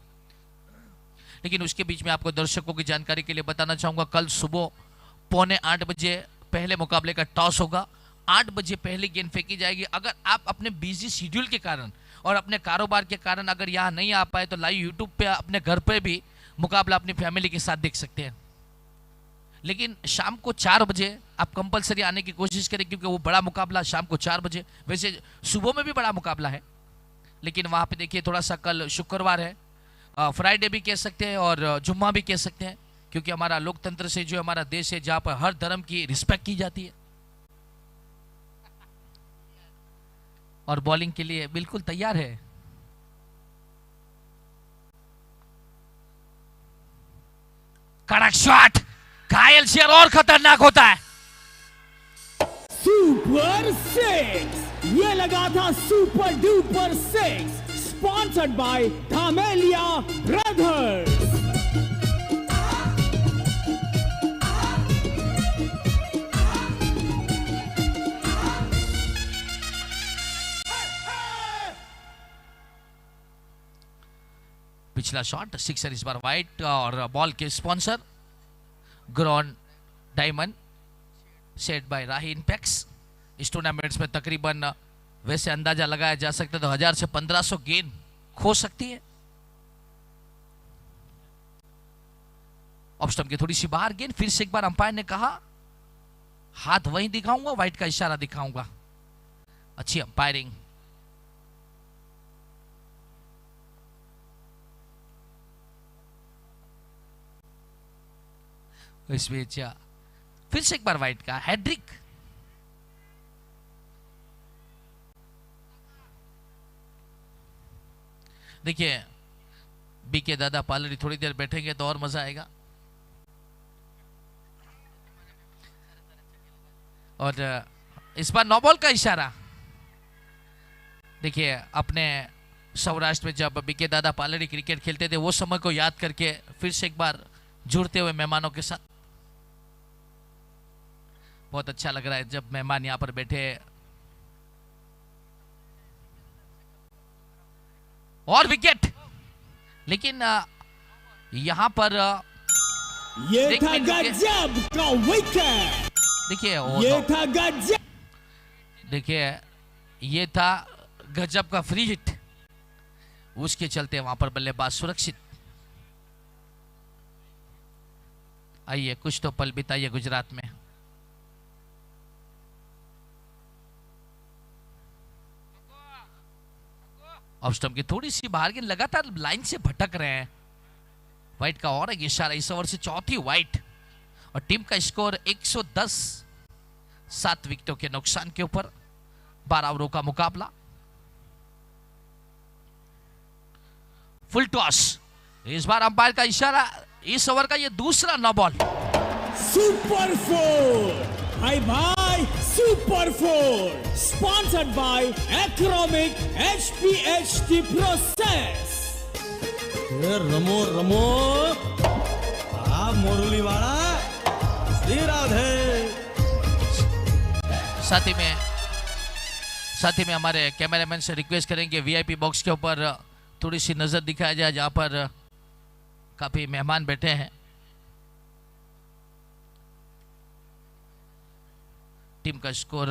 लेकिन उसके बीच में आपको दर्शकों की जानकारी के लिए बताना चाहूंगा, कल सुबह 7:45 बजे पहले मुकाबले का टॉस होगा। 8 बजे पहली गेंद फेंकी जाएगी। अगर आप अपने बिजी शेड्यूल के कारण और अपने कारोबार के कारण अगर यहाँ नहीं आ पाए तो लाइव यूट्यूब पे अपने घर पे भी मुकाबला अपनी फैमिली के साथ देख सकते हैं। लेकिन शाम को 4 बजे आप कंपलसरी आने की कोशिश करें क्योंकि वो बड़ा मुकाबला शाम को 4 बजे। वैसे सुबह में भी बड़ा मुकाबला है, लेकिन वहाँ पे देखिए थोड़ा सा कल शुक्रवार है, फ्राइडे भी कह सकते हैं और जुम्मा भी कह सकते हैं, क्योंकि हमारा लोकतंत्र से जो हमारा देश है जहाँ पर हर धर्म की रिस्पेक्ट की जाती है। और बॉलिंग के लिए बिल्कुल तैयार है। कड़क शॉट, घायल शेर और खतरनाक होता है। सुपर 6, ये लगा था super duper 6, sponsored by Dhamelia brothers. पिछला शॉट सिक्सर, इस बार वाइट, और बॉल के sponsor grown diamond set by Rahi impacts. इस टूर्नामेंट्स में तकरीबन वैसे अंदाजा लगाया जा सकता है तो 1000 से 1500 गेंद खो सकती है। ऑफ स्टंप की थोड़ी सी बाहर गेंद, फिर से एक बार अंपायर ने कहा हाथ वहीं दिखाऊंगा, वाइट का इशारा दिखाऊंगा। अच्छी अंपायरिंग। इस बीच फिर से एक बार वाइट का हैड्रिक। देखिए बीके दादा पालरी थोड़ी देर बैठेंगे तो और मजा आएगा। और इस बार नो बॉल का इशारा। देखिए अपने सौराष्ट्र में जब बीके दादा पालरी क्रिकेट खेलते थे वो समय को याद करके फिर से एक बार जुड़ते हुए मेहमानों के साथ बहुत अच्छा लग रहा है जब मेहमान यहां पर बैठे। और विकेट, लेकिन यहां पर ये था गजब का विकेट। देखिए ये था गजब, देखिए ये था गजब का फ्री हिट। उसके चलते वहां पर बल्लेबाज सुरक्षित। आइए कुछ तो पल बिताइए गुजरात में। ऑफ स्टंप की थोड़ी सी बाहर गेंद, लगातार लाइन से भटक रहे हैं। व्हाइट का और एक इशारा, इस ओवर से चौथी व्हाइट और टीम का स्कोर 110, 7 विकेटों के नुकसान के ऊपर 12 ओवरों का मुकाबला। फुल टॉस, इस बार अंपायर का इशारा, इस ओवर का ये दूसरा नो बॉल। सुपर 4 हाय भाई super 4 sponsored by Acromic HPHT process. रमो रमो आ मोरली वाला श्री राधे। साथ ही में हमारे कैमरामैन से रिक्वेस्ट करेंगे VIP बॉक्स के ऊपर थोड़ी सी नजर दिखाया जाए, जहां पर काफी मेहमान बैठे हैं। टीम का स्कोर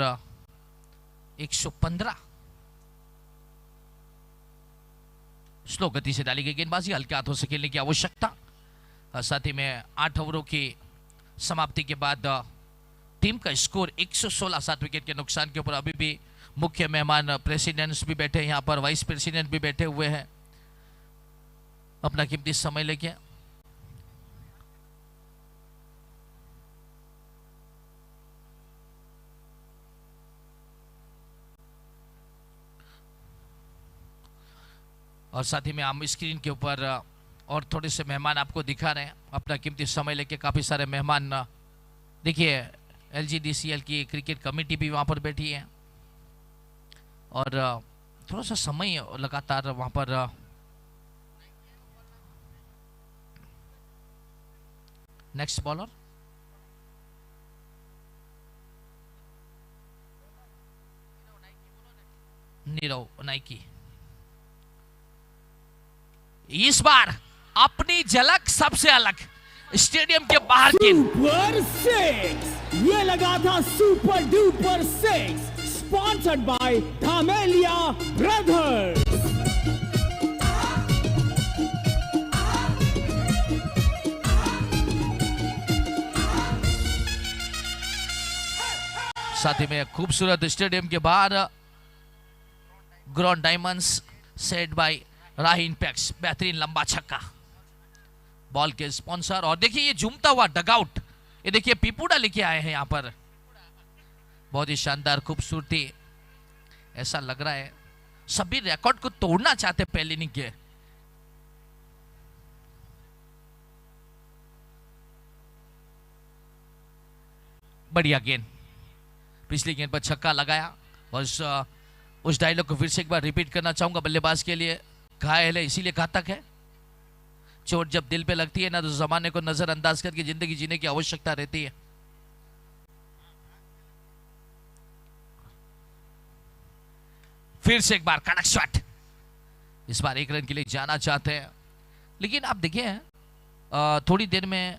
115। स्लो गति से डाली गई गेंदबाजी, हल्के हाथों से खेलने की आवश्यकता। साथ ही में 8 ओवरों की समाप्ति के बाद टीम का स्कोर 116, 7 विकेट के नुकसान के ऊपर। अभी भी मुख्य मेहमान प्रेसिडेंट्स भी बैठे हैं यहाँ पर, वाइस प्रेसिडेंट भी बैठे हुए हैं अपना कीमती समय लेके। और साथ ही में हम स्क्रीन के ऊपर और थोड़े से मेहमान आपको दिखा रहे हैं अपना कीमती समय लेके। काफी सारे मेहमान, देखिए LGDCL की क्रिकेट कमेटी भी वहां पर बैठी है और थोड़ा सा समय लगातार वहां पर नेक्स्ट बॉलर नीरव नाइकी। इस बार अपनी झलक सबसे अलग, स्टेडियम के बाहर की। सुपर 6 ये लगा था super duper 6 sponsored by Dhamelia brothers. साथ ही में खूबसूरत स्टेडियम के बाहर ग्रॉन डायमंड्स सेट बाय राहीन पैक्स, बेहतरीन लंबा छक्का बॉल के स्पॉन्सर। और देखिए ये झूमता हुआ डगआउट, ये देखिए पीपूड़ा लेके आए हैं यहाँ पर, बहुत ही शानदार खूबसूरती। ऐसा लग रहा है सभी रिकॉर्ड को तोड़ना चाहते पहले नहीं के। बढ़िया गेंद, पिछली गेंद पर छक्का लगाया। और उस डायलॉग को फिर से एक बार रिपीट करना चाहूंगा, बल्लेबाज के लिए घायल है इसीलिए घातक है। चोट जब दिल पे लगती है ना, तो जमाने को नजरअंदाज करके जिंदगी जीने की आवश्यकता रहती है। फिर से एक बार कड़क शॉट, इस बार 1 रन के लिए जाना चाहते हैं। लेकिन आप देखिए थोड़ी देर में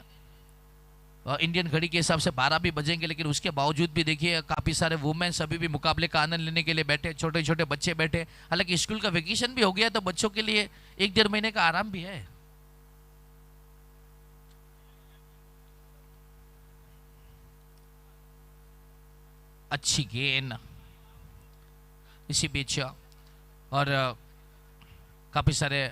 इंडियन घड़ी के हिसाब से 12 भी बजेंगे, लेकिन उसके बावजूद भी देखिए काफी सारे वुमेन्स अभी भी मुकाबले का आनंद लेने के लिए बैठे, छोटे छोटे बच्चे बैठे। हालांकि स्कूल का वेकेशन भी हो गया तो बच्चों के लिए 1-1.5 महीने का आराम भी है। अच्छी गेंद इसी बीच, और काफी सारे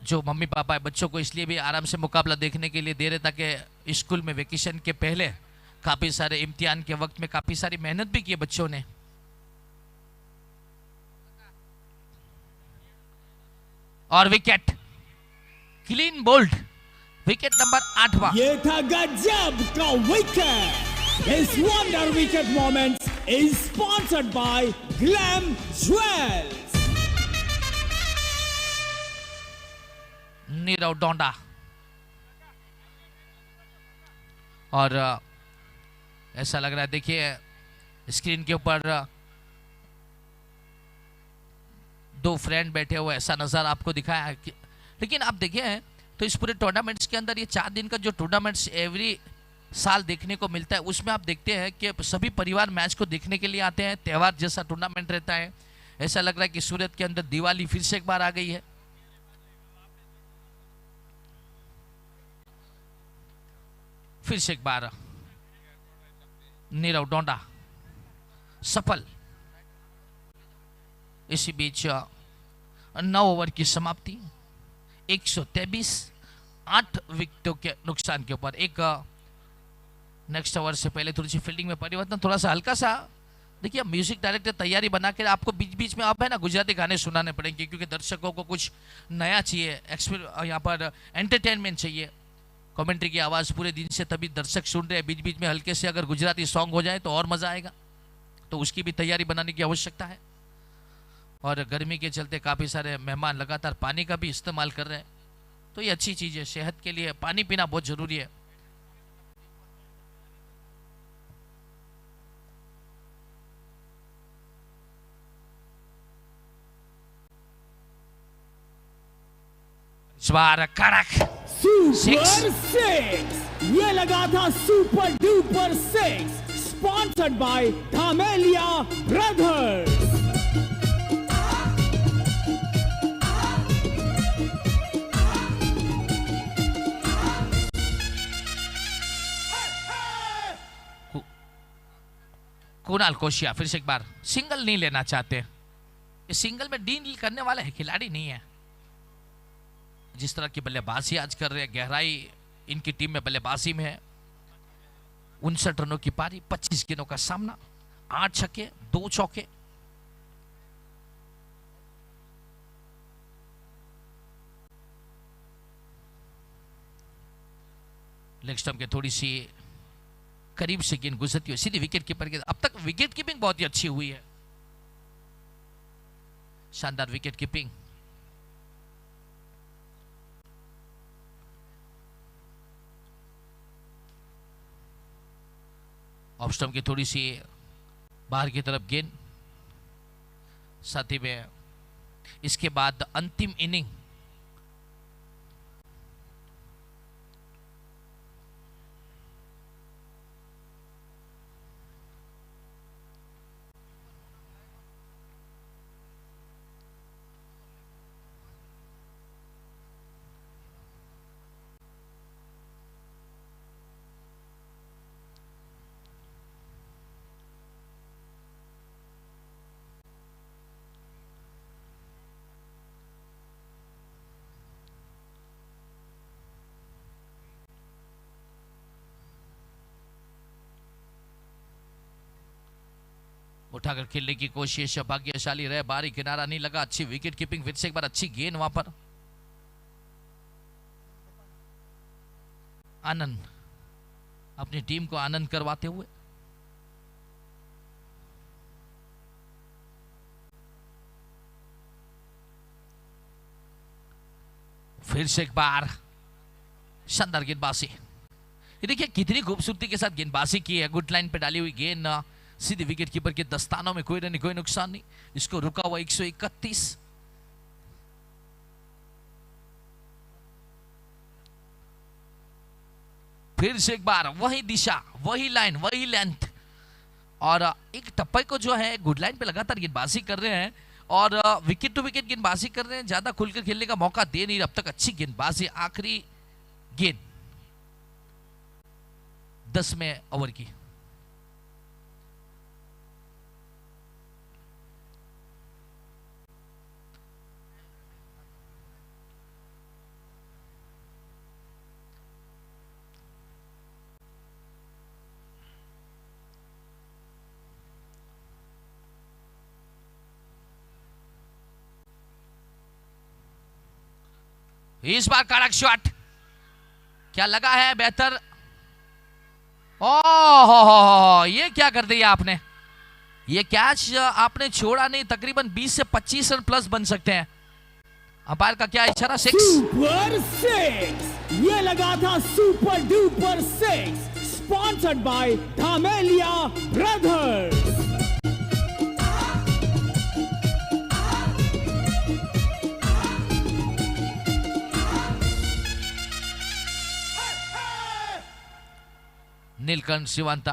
जो मम्मी पापा है बच्चों को इसलिए भी आराम से मुकाबला देखने के लिए दे रहे ताकि स्कूल में वेकेशन के पहले काफी सारे इम्तिहान के वक्त में काफी सारी मेहनत भी की बच्चों ने। और wicket, clean bowled, wicket number 8वां। ये था गजब का wicket. This wonder wicket moments is sponsored by Glam Jewels. Nirav Donda, और ऐसा लग रहा है देखिए स्क्रीन के ऊपर 2 फ्रेंड बैठे हुए, ऐसा नजर आपको दिखाया है। लेकिन आप देखिए तो इस पूरे टूर्नामेंट्स के अंदर ये 4 दिन का जो टूर्नामेंट्स एवरी साल देखने को मिलता है, उसमें आप देखते हैं कि सभी परिवार मैच को देखने के लिए आते हैं। त्योहार जैसा टूर्नामेंट रहता है। ऐसा लग रहा है कि सूरत के अंदर दिवाली फिर से एक बार आ गई है। फिर से एक बार नीरव डोंडा सफल। इसी बीच 9 ओवर की समाप्ति, 123, 8 विकेटों के नुकसान के ऊपर। एक नेक्स्ट ओवर से पहले थोड़ी सी फील्डिंग में परिवर्तन, थोड़ा सा हल्का सा। देखिए म्यूजिक डायरेक्टर तैयारी बना के आपको बीच बीच में अब है ना गुजराती गाने सुनाने पड़ेंगे, क्योंकि दर्शकों को कुछ नया चाहिए, यहाँ पर एंटरटेनमेंट चाहिए। कमेंट्री की आवाज़ पूरे दिन से तभी दर्शक सुन रहे हैं, बीच बीच में हल्के से अगर गुजराती सॉन्ग हो जाए तो और मज़ा आएगा। तो उसकी भी तैयारी बनाने की आवश्यकता है। और गर्मी के चलते काफ़ी सारे मेहमान लगातार पानी का भी इस्तेमाल कर रहे हैं, तो ये अच्छी चीज़ है। सेहत के लिए पानी पीना बहुत ज़रूरी है। इस बार कड़क सुपर 6, ये लगा था super duper 6, sponsored by Dhamelia brothers. Kunal Koshiya फिर से एक बार सिंगल नहीं लेना चाहते। इस सिंगल में डील करने वाला है खिलाड़ी नहीं है। जिस तरह की बल्लेबाजी आज कर रहे हैं, गहराई इनकी टीम में बल्लेबाजी में है। 59 रनों की पारी, 25 गेंदों का सामना, 8 छक्के 2 चौके। लेग स्टंप के थोड़ी सी करीब से गेंद गुजरती हुई सीधी विकेट कीपर के। अब तक विकेट कीपिंग बहुत ही अच्छी हुई है, शानदार विकेट कीपिंग। ऑफ स्टंप की थोड़ी सी बाहर की तरफ गेंद, साथ ही में इसके बाद अंतिम इनिंग। उठाकर खेलने की कोशिश, भाग्यशाली रहे, बारी किनारा नहीं लगा। अच्छी विकेट कीपिंग, फिर से एक बार अच्छी गेंद वहां पर। आनंद अपनी टीम को आनंद करवाते हुए फिर से एक बार शानदार गेंदबाजी। ये देखिए कितनी खूबसूरती के साथ गेंदबाजी की है। गुड लाइन पे डाली हुई गेंद सीधे विकेट कीपर के दस्तानों में, कोई रन कोई नुकसान नहीं। इसको रुका हुआ 131। फिर से एक बार वही दिशा, वही लाइन, वही लेंथ, और एक टप्पे को जो है गुड लाइन पे लगातार गेंदबाजी कर रहे हैं और विकेट टू विकेट गेंदबाजी कर रहे हैं। ज्यादा खुलकर खेलने का मौका दे नहीं अब तक। अच्छी गेंदबाजी, आखिरी गेंद 10वें ओवर की। इस बार कड़क शॉट, क्या लगा है बेहतर। ओह ये क्या कर दिया आपने। ये कैच आपने छोड़ा नहीं, तकरीबन 20 से 25 रन प्लस बन सकते हैं। अंपायर का क्या इशारा। 6 सुपर 6, ये लगा था super duper 6, sponsored by Dhamelia brothers. Neelkanth Shivanta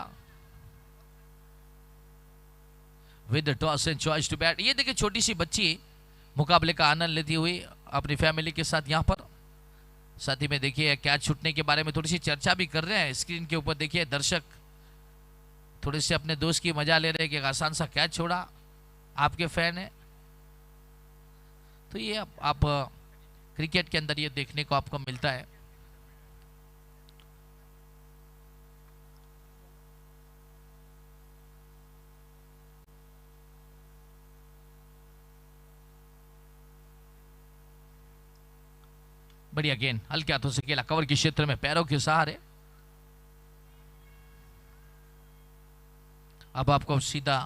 with toss and choice to bat. ये देखिए छोटी सी बच्ची मुकाबले का आनंद लेती हुई अपनी फैमिली के साथ यहाँ पर। साथ ही में देखिए कैच छूटने के बारे में थोड़ी सी चर्चा भी कर रहे हैं। स्क्रीन के ऊपर देखिए दर्शक थोड़े से अपने दोस्त की मजा ले रहे हैं कि आसान सा कैच छोड़ा, आपके फैन है तो ये आप क्रिकेट के अंदर ये देखने को आपको मिलता है। बढ़िया गेंद हल्के हाथों से खेला कवर के क्षेत्र में पैरों के सहारे। अब आपको सीधा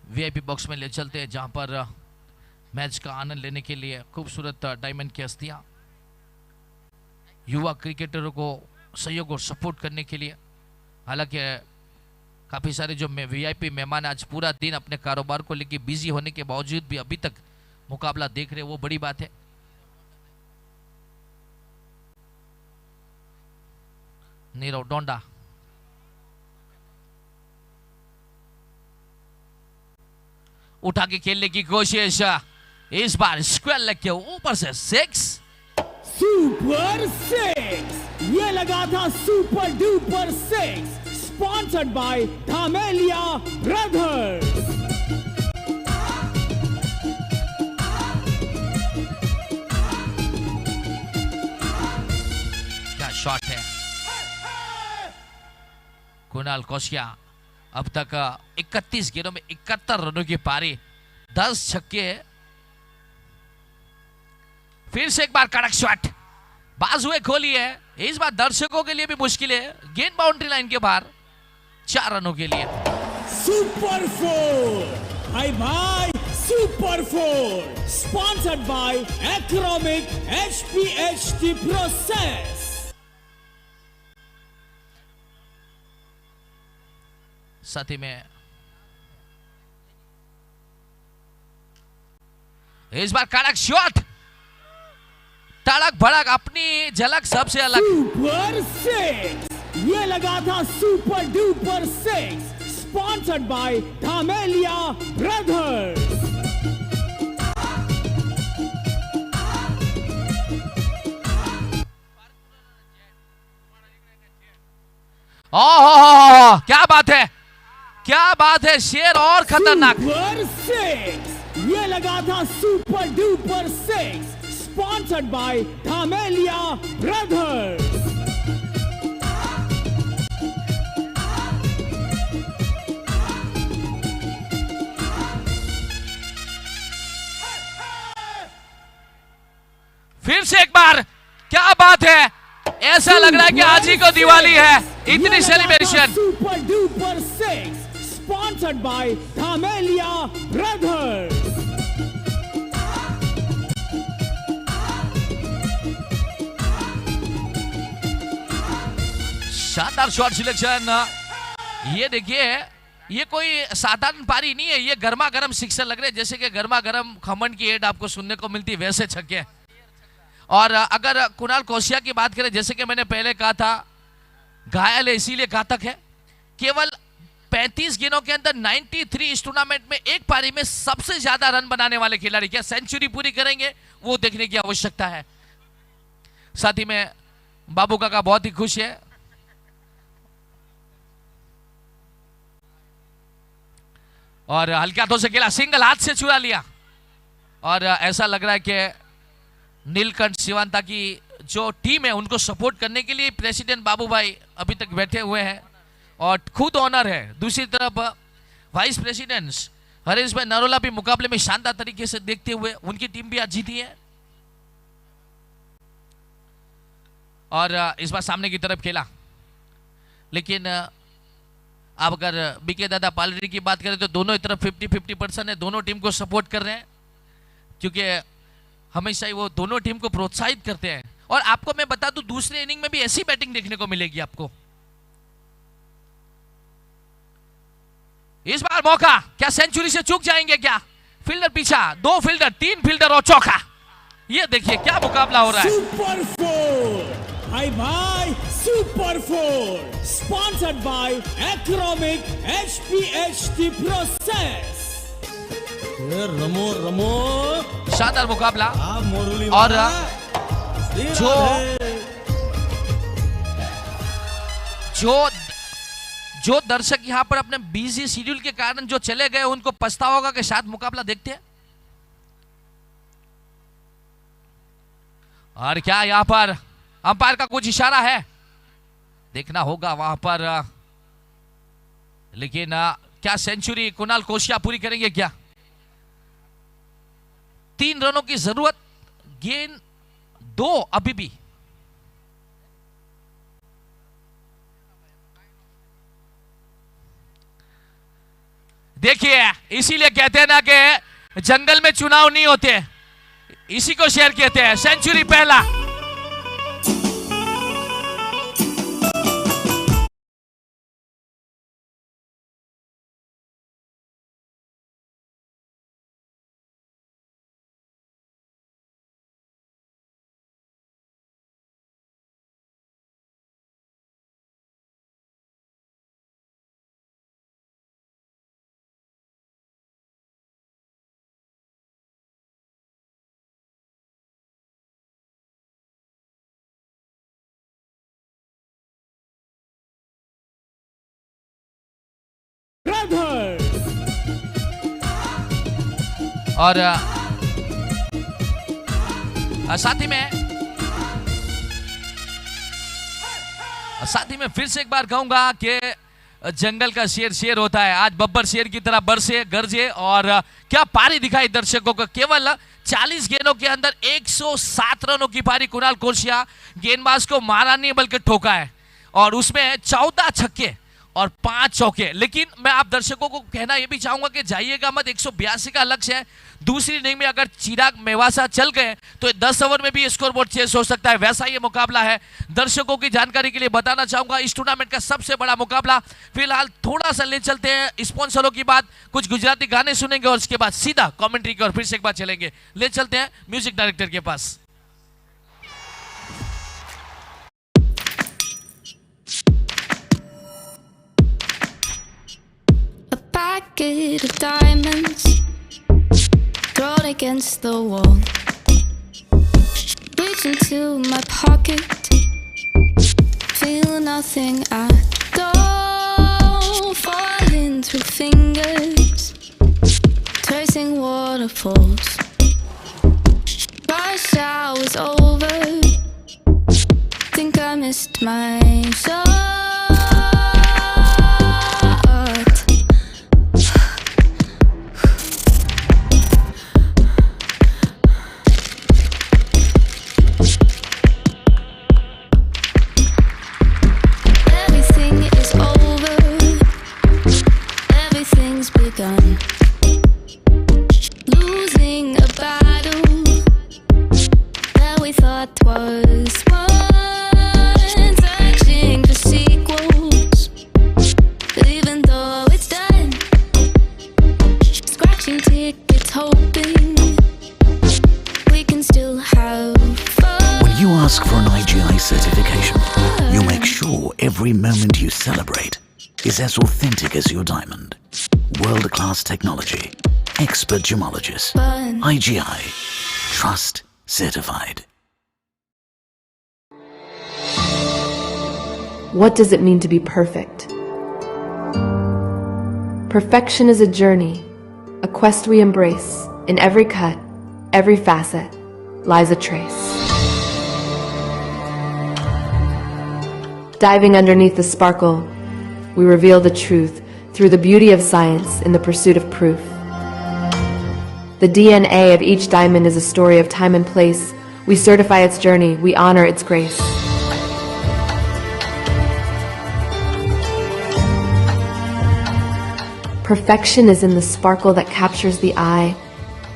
वीआईपी बॉक्स में ले चलते हैं जहां पर मैच का आनंद लेने के लिए खूबसूरत डायमंड की हस्तियां युवा क्रिकेटरों को सहयोग और सपोर्ट करने के लिए। हालांकि काफी सारे जो वीआईपी मेहमान आज पूरा दिन अपने कारोबार को लेकर बिजी होने के बावजूद भी अभी तक मुकाबला देख रहे, वो बड़ी बात है। नीरव डोंडा उठा के खेलने की कोशिश, इस बार स्क्वायर लेग के ऊपर से 6 सुपर 6 ये लगा था super duper 6 sponsored by Dhamelia brothers. क्या शॉट है। कुणाल कोशिया अब तक 31 गेंदों में 71 रनों की पारी, 10 छक्के। फिर से एक बार कड़क शॉट, बाजुएं खोली है। इस बार दर्शकों के लिए भी मुश्किल है, गेंद बाउंड्री लाइन के बाहर, 4 रनों के लिए। सुपर 4 हाय भाई super 4 sponsored by Acromic HPHT process. साथ ही में इस बार कड़क शॉट, तड़क भड़क, अपनी झलक सबसे अलग। सुपर 6 ये लगा था super duper 6 sponsored by Dhamelia brothers. ओह क्या बात है, क्या बात है, शेर और खतरनाक। सुपर 6 ये लगा था super duper 6 sponsored by Dhamelia brothers. फिर से एक बार, क्या बात है, ऐसा लग रहा है कि आज ही को दिवाली है, इतनी celebration. Super duper 6 sponsored by Dhamelia brothers. शानदार शॉट सिलेक्शन। ये देखिए, ये कोई साधारण पारी नहीं है, ये गर्मा गर्म सिक्सर लग रहे हैं, जैसे कि गर्मा गर्म खमन की एड आपको सुनने को मिलती, वैसे छक्के। और अगर कुणाल कोशिया की बात करें, जैसे कि मैंने पहले कहा था, घायल है इसीलिए घातक है। केवल 35 गेंदों के अंदर 93 इस टूर्नामेंट में एक पारी में सबसे ज्यादा रन बनाने वाले खिलाड़ी। क्या सेंचुरी पूरी करेंगे, वो देखने की आवश्यकता है। साथ ही में बाबू काका बहुत ही खुश है। और हल्के हाथों से खेला, सिंगल हाथ से चुरा लिया। और ऐसा लग रहा है कि नीलकंठ शिवांता की जो टीम है उनको सपोर्ट करने के लिए प्रेसिडेंट बाबू भाई अभी तक बैठे हुए हैं और खुद ऑनर है। दूसरी तरफ वाइस प्रेसिडेंट हरीश भाई नरोला भी मुकाबले में शानदार तरीके से देखते हुए उनकी टीम भी आज जीती है। और इस बार सामने की तरफ खेला, लेकिन आप अगर बीके दादा पालरी की बात करें तो दोनों तरफ 50-50% है, दोनों टीम को सपोर्ट कर रहे हैं, क्योंकि हमेशा ही वो दोनों टीम को प्रोत्साहित करते हैं। और आपको मैं बता दूं, दूसरे इनिंग में भी ऐसी बैटिंग देखने को मिलेगी आपको। इस बार मौका, क्या सेंचुरी से चूक जाएंगे क्या? फील्डर पीछा, 2 फील्डर, 3 फील्डर और चौका। ये देखिए क्या मुकाबला हो रहा है। सुपर 4 हाय भाई super 4 sponsored by Acromic HPHT process. रमो रमो शानदार मुकाबला। और जो दर्शक यहाँ पर अपने बिजी शेड्यूल के कारण जो चले गए, उनको पछतावा होगा कि शायद मुकाबला देखते हैं। और क्या यहाँ पर अंपायर का कुछ इशारा है, देखना होगा वहां पर। लेकिन क्या सेंचुरी कुणाल कोशिया पूरी करेंगे क्या? 3 रनों की जरूरत, गेंद 2 अभी भी। देखिए इसीलिए कहते हैं ना कि जंगल में चुनाव नहीं होते, इसी को शेयर कहते हैं। सेंचुरी पहला। और साथ ही में फिर से एक बार कहूंगा कि जंगल का शेर शेर होता है। आज बब्बर शेर की तरह बरसे गरजे और क्या पारी दिखाई दर्शकों को। केवल 40 गेंदों के अंदर 107 रनों की पारी कुणाल कोशिया, गेंदबाज को मारा नहीं बल्कि ठोका है, और उसमें 14 छक्के और 5 चौके। लेकिन मैं आप दर्शकों को कहना यह भी चाहूंगा कि जाइएगा मत, 182 का लक्ष्य है। दूसरी इनिंग में अगर चिराग मेवासा चल गए तो 10 ओवर में भी स्कोर बोर्ड चेस हो सकता है, वैसा ये मुकाबला है। दर्शकों की जानकारी के लिए बताना चाहूंगा, इस टूर्नामेंट का सबसे बड़ा मुकाबला। फिलहाल थोड़ा सा ले चलते हैं स्पॉन्सरों की बात, कुछ गुजराती गाने सुनेंगे और उसके बाद सीधा कमेंट्री की ओर फिर से एक बार चलेंगे। ले चलते हैं म्यूजिक डायरेक्टर के पास। Packet of diamonds thrown against the wall. Reach into my pocket, feel nothing at all. Falling through fingers, tracing waterfalls. Rush hours over, think I missed my shot. Losing a battle that we thought was won, searching for sequels, even though it's done, scratching tickets hoping we can still have fun. When you ask for an IGI certification, you make sure every moment you celebrate is as authentic as your diamond. World-class technology, expert gemologists, IGI, trust certified. What does it mean to be perfect? Perfection is a journey, a quest we embrace. In every cut, every facet, lies a trace. Diving underneath the sparkle, we reveal the truth through the beauty of science in the pursuit of proof. The DNA of each diamond is a story of time and place. We certify its journey, we honor its grace. Perfection is in the sparkle that captures the eye,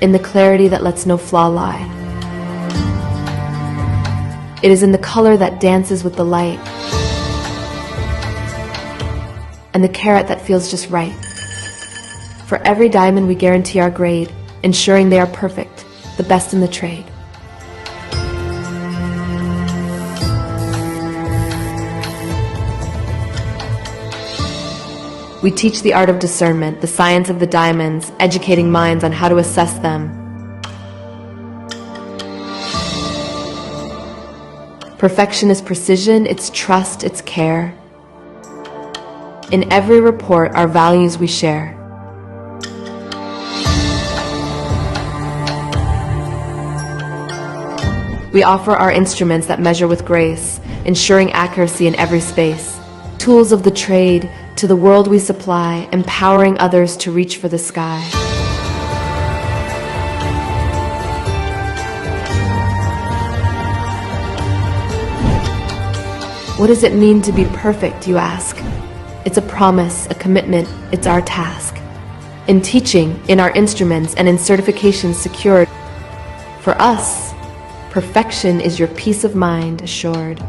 in the clarity that lets no flaw lie. It is in the color that dances with the light, and the carat that feels just right. For every diamond we guarantee our grade, ensuring they are perfect, the best in the trade. We teach the art of discernment, the science of the diamonds, educating minds on how to assess them. Perfection is precision, it's trust, it's care. In every report, our values we share. We offer our instruments that measure with grace, ensuring accuracy in every space. Tools of the trade to the world we supply, empowering others to reach for the sky. What does it mean to be perfect, you ask? It's a promise, a commitment, it's our task. In teaching, in our instruments, and in certifications secured, for us, perfection is your peace of mind assured.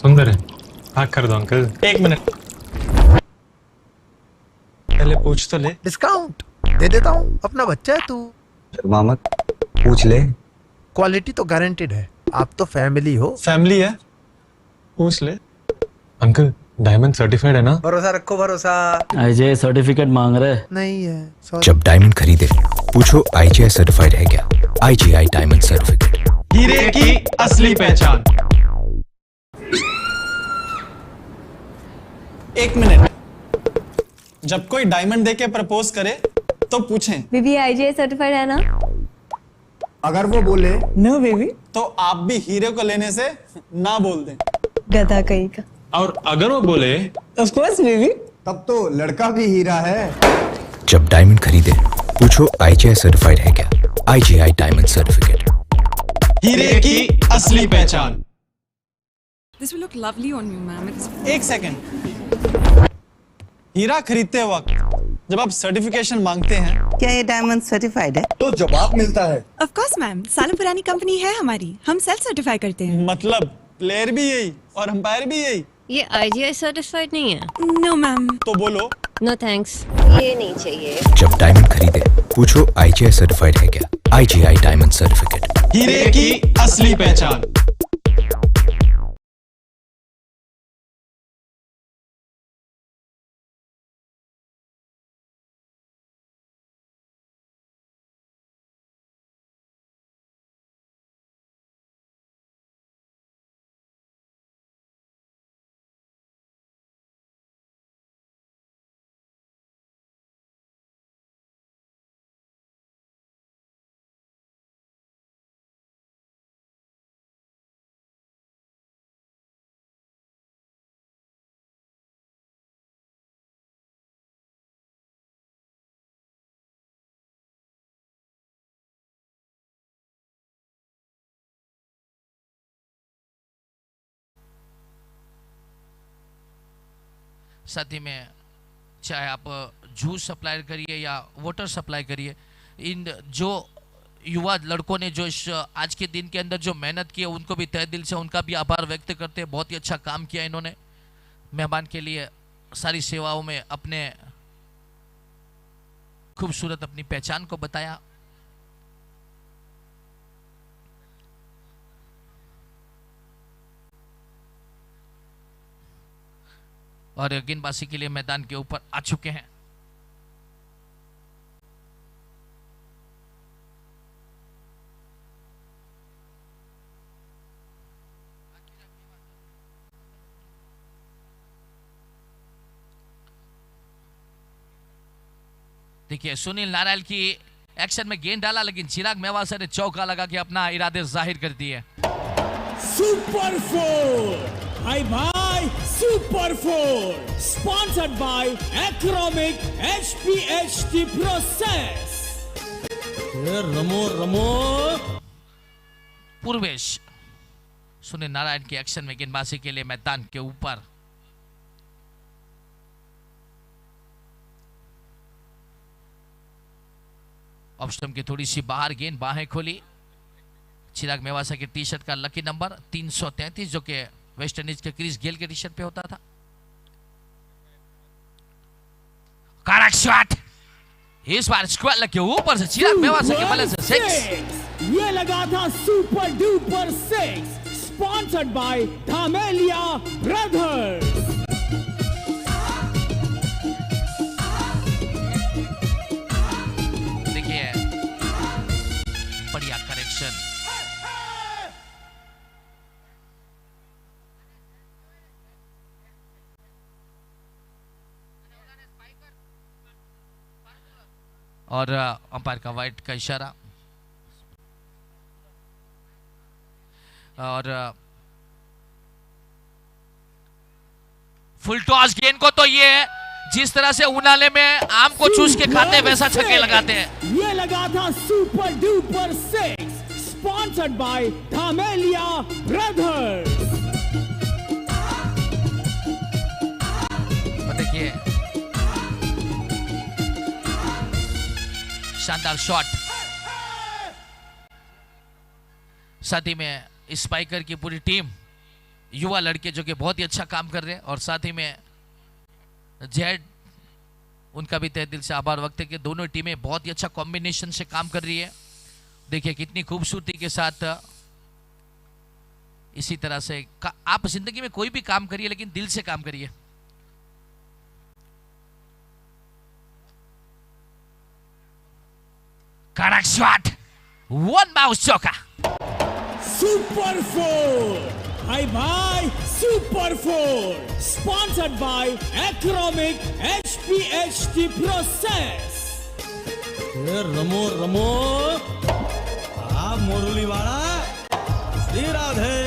सुंदर है हाँ कर दो uncle. एक minute पहले पूछ तो ले। डिस्काउंट दे देता हूँ, अपना बच्चा है तू। शर्मा मत, पूछ ले। क्वालिटी तो गारंटेड है, आप तो फैमिली हो। फैमिली है, पूछ ले। अंकल डायमंड सर्टिफाइड है ना? भरोसा रखो भरोसा। आईजीआई सर्टिफिकेट मांग रहे। नहीं है sorry। जब डायमंड खरीदे पूछो IGI सर्टिफाइड है क्या? IGI डायमंड सर्टिफिकेट, हीरे की असली पहचान। एक मिनट, जब कोई डायमंड देके प्रपोज करे तो पूछें बीबी आईजीआई सर्टिफाइड है ना? अगर वो बोले नो बेबी तो आप भी हीरे को लेने से ना बोल दें। गधा कहीं का। और अगर वो बोले ऑफ कोर्स बेबी। तब तो लड़का भी हीरा है। जब डायमंड खरीदे पूछो IGI सर्टिफाइड है क्या? IGI डायमंड सर्टिफिकेट, हीरे की असली पहचान। This will look lovely on you, ma'am. एक सेकंड, हीरा खरीदते वक्त जब आप सर्टिफिकेशन मांगते हैं, क्या ये डायमंड सर्टिफाइड है? तो जवाब मिलता है। ऑफ कोर्स मैम, सालों पुरानी कंपनी है हमारी, हम सेल्फ सर्टिफाई करते हैं। मतलब प्लेयर भी यही और अंपायर भी यही। ये आईजीआई सर्टिफाइड नहीं है। No ma'am. तो बोलो नो थैंक्स। ये नहीं चाहिए। जब डायमंड खरीदे पूछो IGI सर्टिफाइड है क्या? IGI डायमंड सर्टिफिकेट, हीरे की असली पहचान। साथ ही में चाहे आप जूस सप्लाई करिए या वाटर सप्लाई करिए, इन जो युवा लड़कों ने जो आज के दिन के अंदर जो मेहनत की है उनको भी तहे दिल से उनका भी आभार व्यक्त करते हैं। बहुत ही अच्छा काम किया इन्होंने, मेहमान के लिए सारी सेवाओं में अपने खूबसूरत अपनी पहचान को बताया। और गेंदबाजी के लिए मैदान के ऊपर आ चुके हैं। देखिए सुनील नारायण की एक्शन में गेंद डाला, लेकिन चिराग मेवासा ने चौका लगा के अपना इरादे जाहिर कर दिए। सुपर फोर हाई भाई super four sponsored by Acromic HPHT process. रमो रमो पूर्वेश सुनील नारायण की एक्शन में गेंदबाजी के लिए मैदान के ऊपर। ऑफ स्टंप की थोड़ी सी बाहर गेंद, बाहें खोली। चिराग मेवासा के टी शर्ट का लकी नंबर 333 जो कि वेस्ट इंडीज के क्रिस गेल के टी शर्ट पे होता था। कड़क शॉट, इस बार स्क्वायर लग के ऊपर से चिराग मेवासा के बल्ले से 6। ये लगा था super duper 6 sponsored by Dhamelia brothers. देखिए बढ़िया करेक्शन। और अंपायर का वाइट का इशारा। और फुल टॉस गेंद को तो ये जिस तरह से उनाले में आम को चूस के खाते हैं वैसा छक्के लगाते हैं। ये लगा था super duper 6 sponsored by Dhamelia brothers. देखिए शानदार शॉट, साथ ही में स्पाइकर की पूरी टीम, युवा लड़के जो कि बहुत ही अच्छा काम कर रहे हैं, और साथ ही में जेड, उनका भी तहे दिल से आभार व्यक्त है कि दोनों टीमें बहुत ही अच्छा कॉम्बिनेशन से काम कर रही है। देखिए कितनी खूबसूरती के साथ। इसी तरह से आप जिंदगी में कोई भी काम करिए लेकिन दिल से काम करिए। कड़क शॉट, वन बाउंस चौका। सुपर फोर हाई भाई super four sponsored by Acromic HPHT process. रमो रमो मुरली वाला श्री राधे।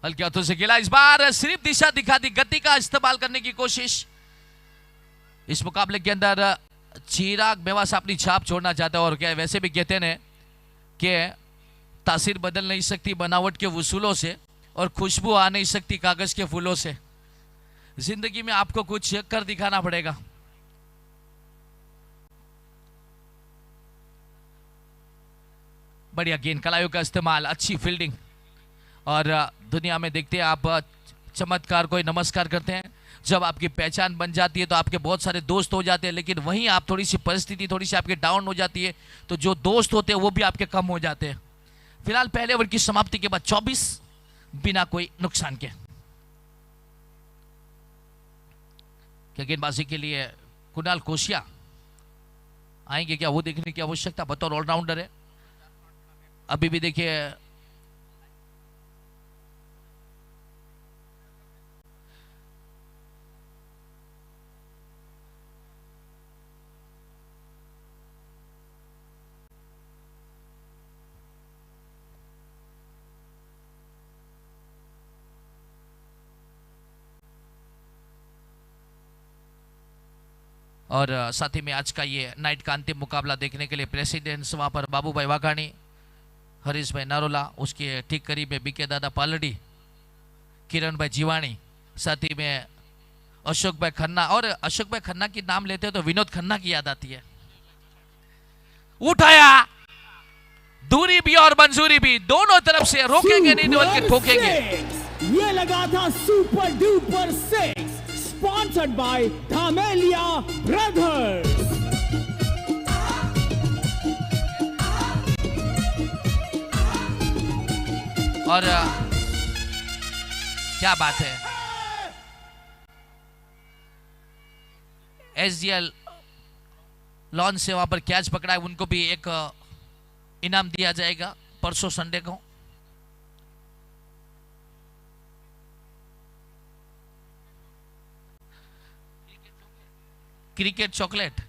हल्के हाथों से खेला, इस बार सिर्फ दिशा दिखा दी, गति का इस्तेमाल करने की कोशिश। इस मुकाबले के अंदर चिराग मेवासा अपनी छाप छोड़ना चाहता है, और क्या वैसे भी कहते हैं कि तासीर बदल नहीं सकती बनावट के वसूलों से, और खुशबू आ नहीं सकती कागज के फूलों से। जिंदगी में आपको कुछ कर दिखाना पड़ेगा। बढ़िया गेंद, कलाइयों का इस्तेमाल, अच्छी फील्डिंग। और दुनिया में देखते हैं आप, चमत्कार को नमस्कार करते हैं। जब आपकी पहचान बन जाती है तो आपके बहुत सारे दोस्त हो जाते हैं, लेकिन वहीं आप थोड़ी सी परिस्थिति थोड़ी सी आपके डाउन हो जाती है तो जो दोस्त होते हैं वो भी आपके कम हो जाते हैं। फिलहाल पहले ओवर की समाप्ति के बाद 24 बिना कोई नुकसान के। गेंदबाजी के लिए कुणाल कोशिया आएंगे क्या, वो देखने की आवश्यकता, बतौर ऑलराउंडर है। अभी भी देखिए और साथ ही में आज का ये नाइट का अंतिम मुकाबला देखने के लिए प्रेसिडेंट्स वहाँ पर बाबू भाई वाघाणी, हरीश भाई नारोला, उसके ठीक करीब में बीके दादा पालड़ी, किरण भाई जीवाणी, साथ ही में अशोक भाई खन्ना। और अशोक भाई खन्ना की नाम लेते हो तो विनोद खन्ना की याद आती है। उठाया, दूरी भी और मंजूरी भी, दोनों तरफ से रोकेंगे नहीं बल्कि ठोकेंगे। ये लगा था super duper 6 sponsored by Dhamelia brothers. और क्या बात है, SGL लॉन से वहां पर कैच पकड़ा है, उनको भी एक इनाम दिया जाएगा परसों संडे को। क्रिकेट चॉकलेट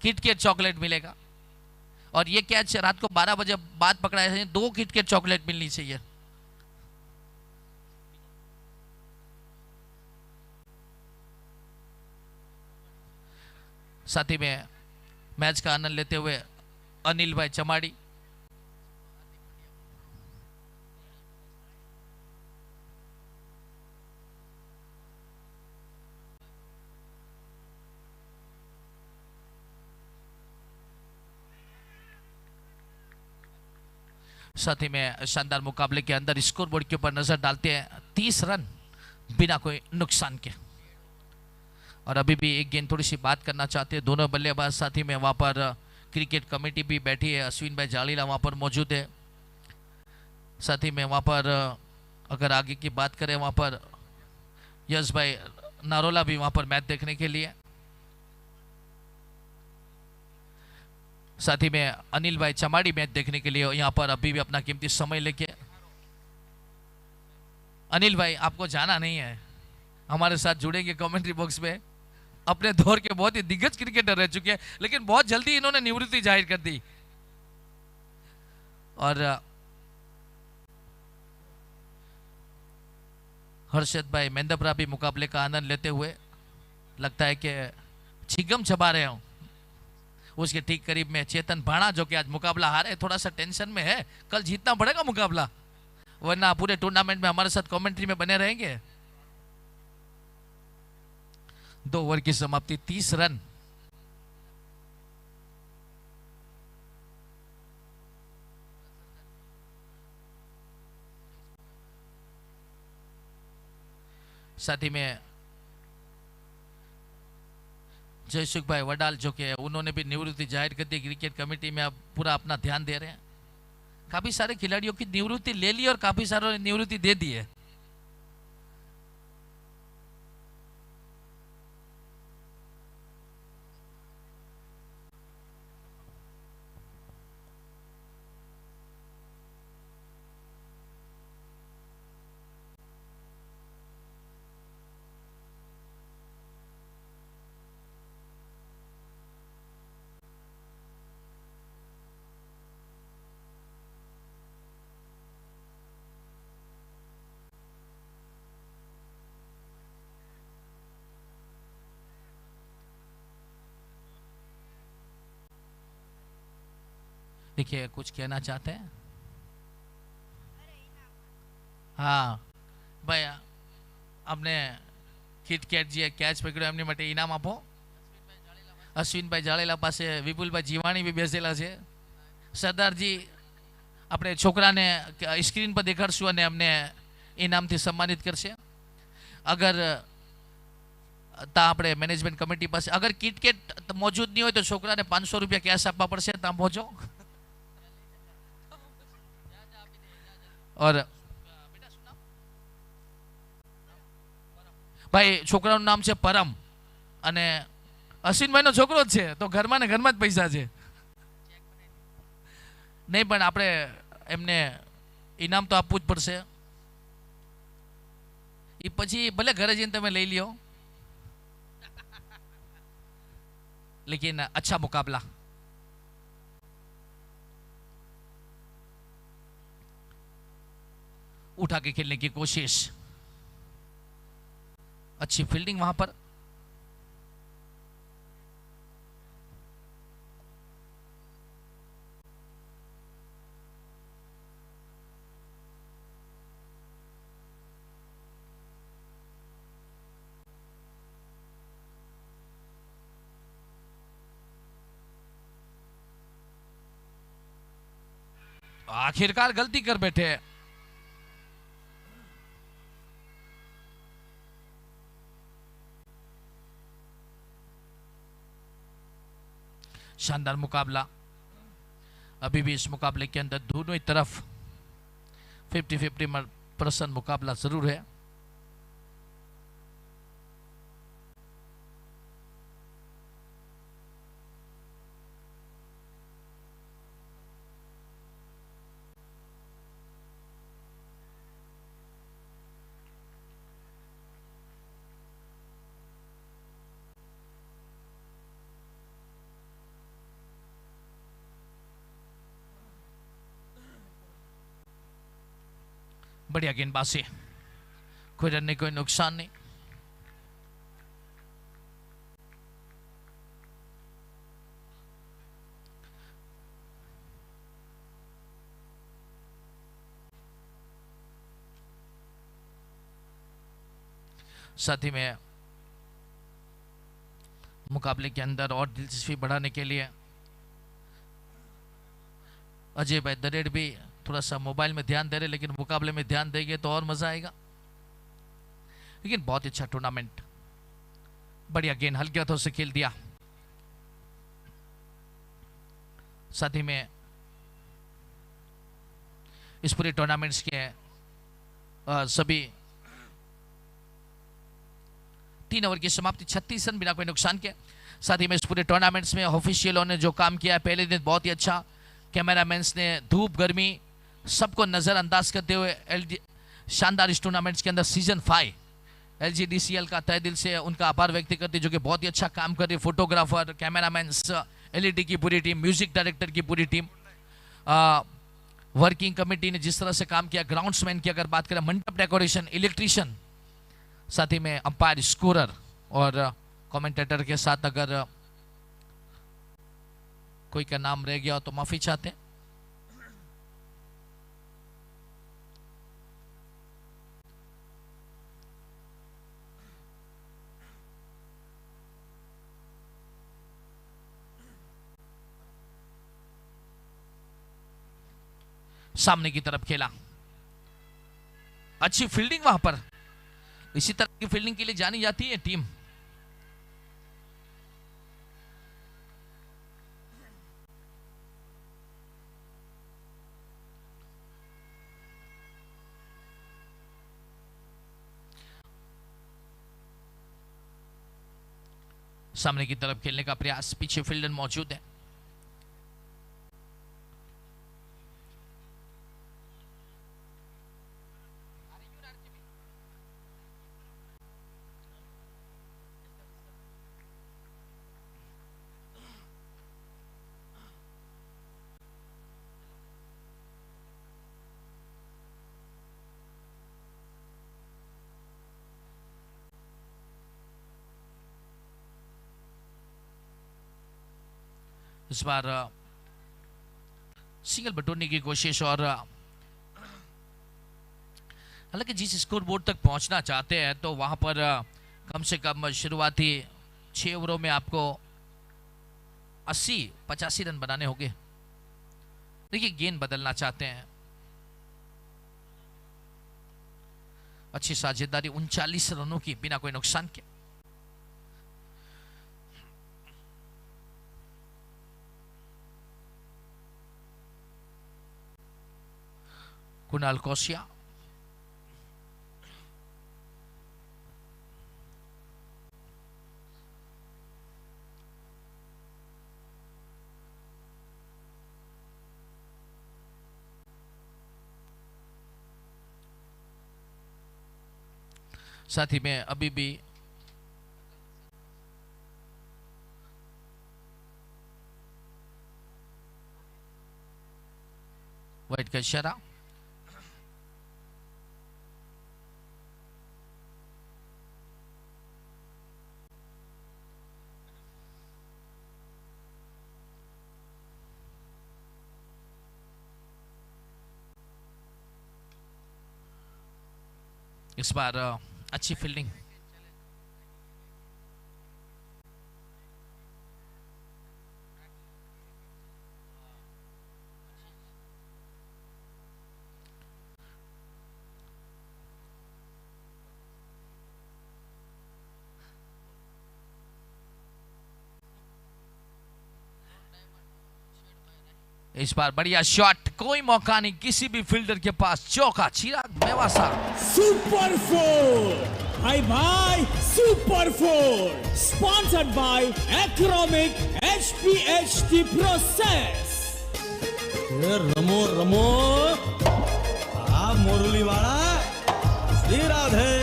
किटकैट चॉकलेट मिलेगा। और ये कैच रात को 12 बजे बाद पकड़ा है, 2 किटकैट चॉकलेट मिलनी चाहिए। साथ ही में मैच का आनंद लेते हुए अनिल भाई चमाड़ी, साथ ही में शानदार मुकाबले के अंदर स्कोर बोर्ड के ऊपर नजर डालते हैं। 30 रन बिना कोई नुकसान के। और अभी भी एक गेंद थोड़ी सी बात करना चाहते हैं दोनों बल्लेबाज। साथ ही में वहां पर क्रिकेट कमेटी भी बैठी है, अश्विन भाई जाड़ीला वहां पर मौजूद है। साथ ही में वहां पर अगर आगे की बात करें, वहां पर यश भाई नारोला भी वहां पर मैच देखने के लिए। साथ ही में अनिल भाई चमाड़ी मैच देखने के लिए यहाँ पर अभी भी अपना कीमती समय लेके। अनिल भाई आपको जाना नहीं है, हमारे साथ जुड़ेंगे कमेंट्री बॉक्स में। अपने दौर के बहुत ही दिग्गज क्रिकेटर रह चुके हैं, लेकिन बहुत जल्दी इन्होंने निवृत्ति जाहिर कर दी। और हर्षद भाई मेंदपरा भी मुकाबले का आनंद लेते हुए लगता है कि छिगम चबा रहे हो। उसके ठीक करीब में चेतन भाणा, जो कि आज मुकाबला हारे, थोड़ा सा टेंशन में है, कल जीतना पड़ेगा मुकाबला, वरना पूरे टूर्नामेंट में हमारे साथ कमेंट्री में बने रहेंगे। 2 ओवर की समाप्ति, 30 रन। साथ ही में जयसुख भाई वडाल, जो कि उन्होंने भी निवृत्ति जाहिर कर दी क्रिकेट कमेटी में, अब पूरा अपना ध्यान दे रहे हैं। काफी सारे खिलाड़ियों की निवृत्ति ले ली और काफी सारों ने निवृत्ति दे दी है। देखिए कुछ कहना चाहते हैं? हाँ भाई, हमने किटकैट जी कैच पकड़્યો એમની માટે ઇનામ આપો। અશ્વિનભાઈ જાડેલા પાસે વિપુલભાઈ જીવાણી બી બેસેલા છે। સરદારજી આપણે છોકરાને સ્ક્રીન પર દેખાડશું અને અમને ઇનામથી સન્માનિત કરશે। અગર તા આપણે મેનેજમેન્ટ કમિટી પાસે અગર કિટકેટ મોજૂદ નહીં હોય તો છોકરાને 500 રૂપિયા કેશ આપવા પડશે। ત્યાં પહોંચો। और भाई છોકરાનું નામ છે પરમ અને અશ્વિનભાઈનો છોકરો જ છે, તો ઘરમાં ને ઘરમાં જ પૈસા છે। નહીં પણ આપણે એમને ઇનામ તો આપવું જ પડશે। એ પછી ભલે ઘરે જઈને તમે લઈ લ્યો, लेकिन अच्छा मुकाबला। उठा के खेलने की कोशिश, अच्छी फील्डिंग वहां पर। आखिरकार गलती कर बैठे। शानदार मुकाबला। अभी भी इस मुकाबले के अंदर दोनों ही तरफ 50-50% मुकाबला जरूर है। बढ़िया गेंदबाजी, कोई रन नहीं, कोई नुकसान नहीं। साथ ही में मुकाबले के अंदर और दिलचस्पी बढ़ाने के लिए अजय भाई दरेड़ भी थोड़ा सा मोबाइल में ध्यान दे रहे, लेकिन मुकाबले में ध्यान देंगे तो और मजा आएगा। लेकिन बहुत अच्छा टूर्नामेंट, बढ़िया गेंद हल्के हाथों से खेल दिया। साथ ही में इस पूरे टूर्नामेंट्स के सभी 3 ओवर की समाप्ति 36 रन बिना कोई नुकसान के। साथ ही में इस पूरे टूर्नामेंट्स में ऑफिशियलों ने जो काम किया है पहले दिन बहुत ही अच्छा, कैमरामैन्स ने धूप गर्मी सबको नज़रअंदाज करते हुए शानदार इस टूर्नामेंट्स के अंदर सीजन 5 LGDCL का तहे दिल से उनका आभार व्यक्त करते जो कि बहुत ही अच्छा काम कर रही। फोटोग्राफर, कैमरामैन्स, LED की पूरी टीम, म्यूजिक डायरेक्टर की पूरी टीम, वर्किंग कमेटी ने जिस तरह से काम किया, ग्राउंड्समैन की अगर बात करें, मंडप डेकोरेशन, इलेक्ट्रीशियन, साथ ही में अंपायर, स्कोरर और कमेंटेटर के साथ अगर कोई का नाम रह गया हो तो माफी चाहते हैं। सामने की तरफ खेला, अच्छी फील्डिंग वहां पर, इसी तरह की फील्डिंग के लिए जानी जाती है टीम। सामने की तरफ खेलने का प्रयास, पीछे फील्डर मौजूद है। इस बार सिंगल बटोरने की कोशिश, और हालांकि जिस स्कोर बोर्ड तक पहुंचना चाहते हैं तो वहां पर कम से कम शुरुआती 6 ओवरों में आपको 80-85 रन बनाने होंगे। देखिए गेंद बदलना चाहते हैं, अच्छी साझेदारी, 39 रनों की बिना कोई नुकसान के। कुणाल कोशिया, साथ ही में अभी भी वाइट का इशारा। इस बार अच्छी फील्डिंग, इस बार बढ़िया शॉट, कोई मौका नहीं किसी भी फील्डर के पास, चौका, चिराग मेवासा। सुपर 4 हाय भाई, super 4 sponsored by Acromic HPHT process. रमो रमो मुरली वाला श्री राधे।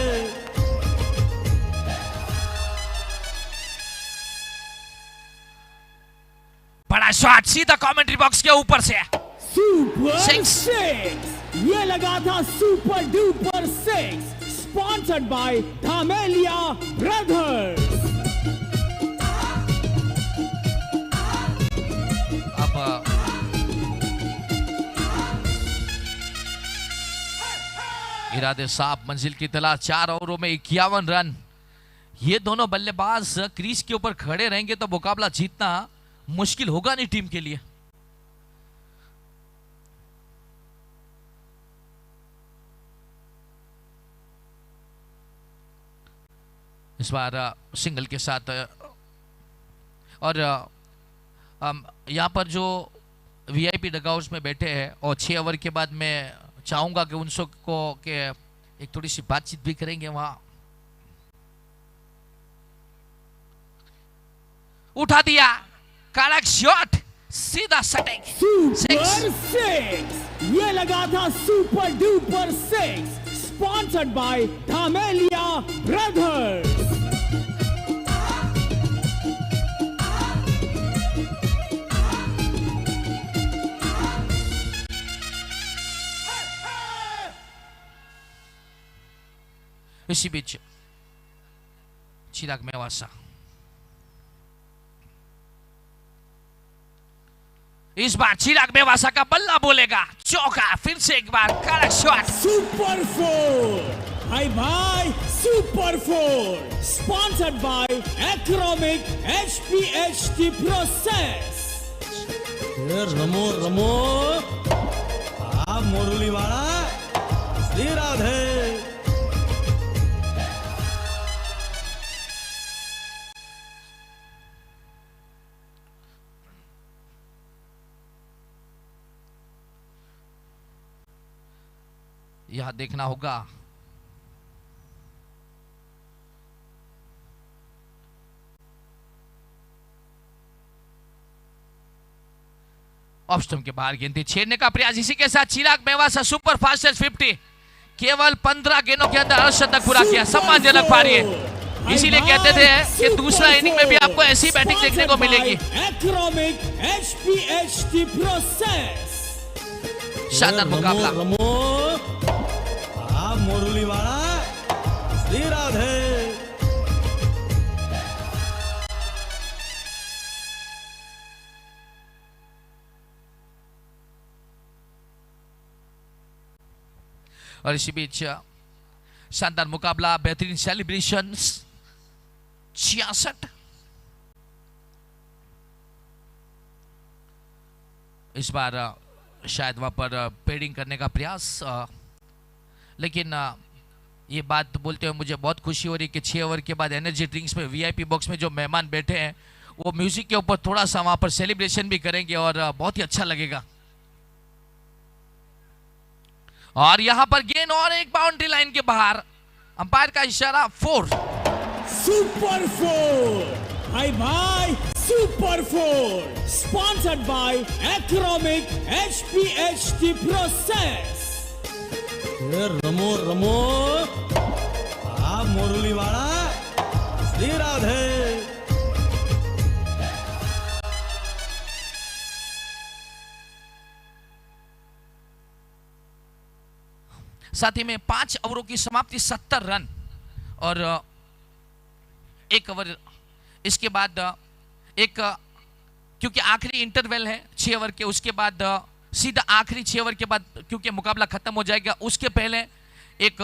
बड़ा शॉट सीधा कमेंट्री बॉक्स के ऊपर से, सुपर 6। ये लगा था super duper 6 sponsored by Dhamelia brothers. अब इरादे साफ मंजिल की तलाश, 4 ओवरों में 51 रन। ये दोनों बल्लेबाज क्रीज के ऊपर खड़े रहेंगे तो मुकाबला जीतना मुश्किल होगा नहीं टीम के लिए। इस बार सिंगल के साथ और यहाँ पर जो वीआईपी डगआउट्स में बैठे हैं और 6 ओवर के बाद मैं चाहूंगा कि उन सब को के एक थोड़ी सी बातचीत भी करेंगे। वहां उठा दिया, कड़क शॉट, सीधा सटेंग, सुपर 6 ये लगा था super duper 6 sponsored by Dhamelia brothers. इसी बीच चिराग मेवासा, इस बार चिराग मेवासा का बल्ला बोलेगा, चौका, फिर से एक बार कड़क शॉट, सुपर 4 हाय भाई super 4 sponsored by Acromic HPHT process. रमो रमो आ मुरली वाला श्री राधे। यह देखना होगा ऑफ स्टंप के बाहर गेंद थी, छेड़ने का प्रयास। इसी के साथ चिराग मेवासा सुपर फास्टेस्ट 50, केवल 15 गेंदों के अंदर अर्धशतक पूरा किया, सम्मानजनक पारी है। इसीलिए कहते थे कि दूसरा इनिंग में भी आपको ऐसी बैटिंग देखने को मिलेगी। एक्रोमिक HPHT प्रोसेस। शानदार मुकाबला, मुरली वाला श्री राधे। और इसी बीच शानदार मुकाबला, बेहतरीन सेलिब्रेशंस, 66। इस बार शायद वहां पर पेडिंग करने का प्रयास, लेकिन ये बात बोलते हुए मुझे बहुत खुशी हो रही कि 6 ओवर के बाद एनर्जी ड्रिंक्स में वीआईपी बॉक्स में जो मेहमान बैठे हैं वो म्यूजिक के ऊपर थोड़ा सा वहां पर सेलिब्रेशन भी करेंगे और बहुत ही अच्छा लगेगा। और यहां पर गेंद और एक बाउंड्री लाइन के बाहर, अंपायर का इशारा 4। सुपर 4 हाय भाई super 4 sponsored by Acromic HPHT process. रमो रमो आ मुरली वाला श्री राधे। साथ ही में 5 ओवरों की समाप्ति, 70 रन और 1 ओवर। इसके बाद एक, क्योंकि आखिरी इंटरवल है 6 ओवर के, उसके बाद सीधा आखिरी 6 ओवर के बाद क्योंकि मुकाबला खत्म हो जाएगा, उसके पहले एक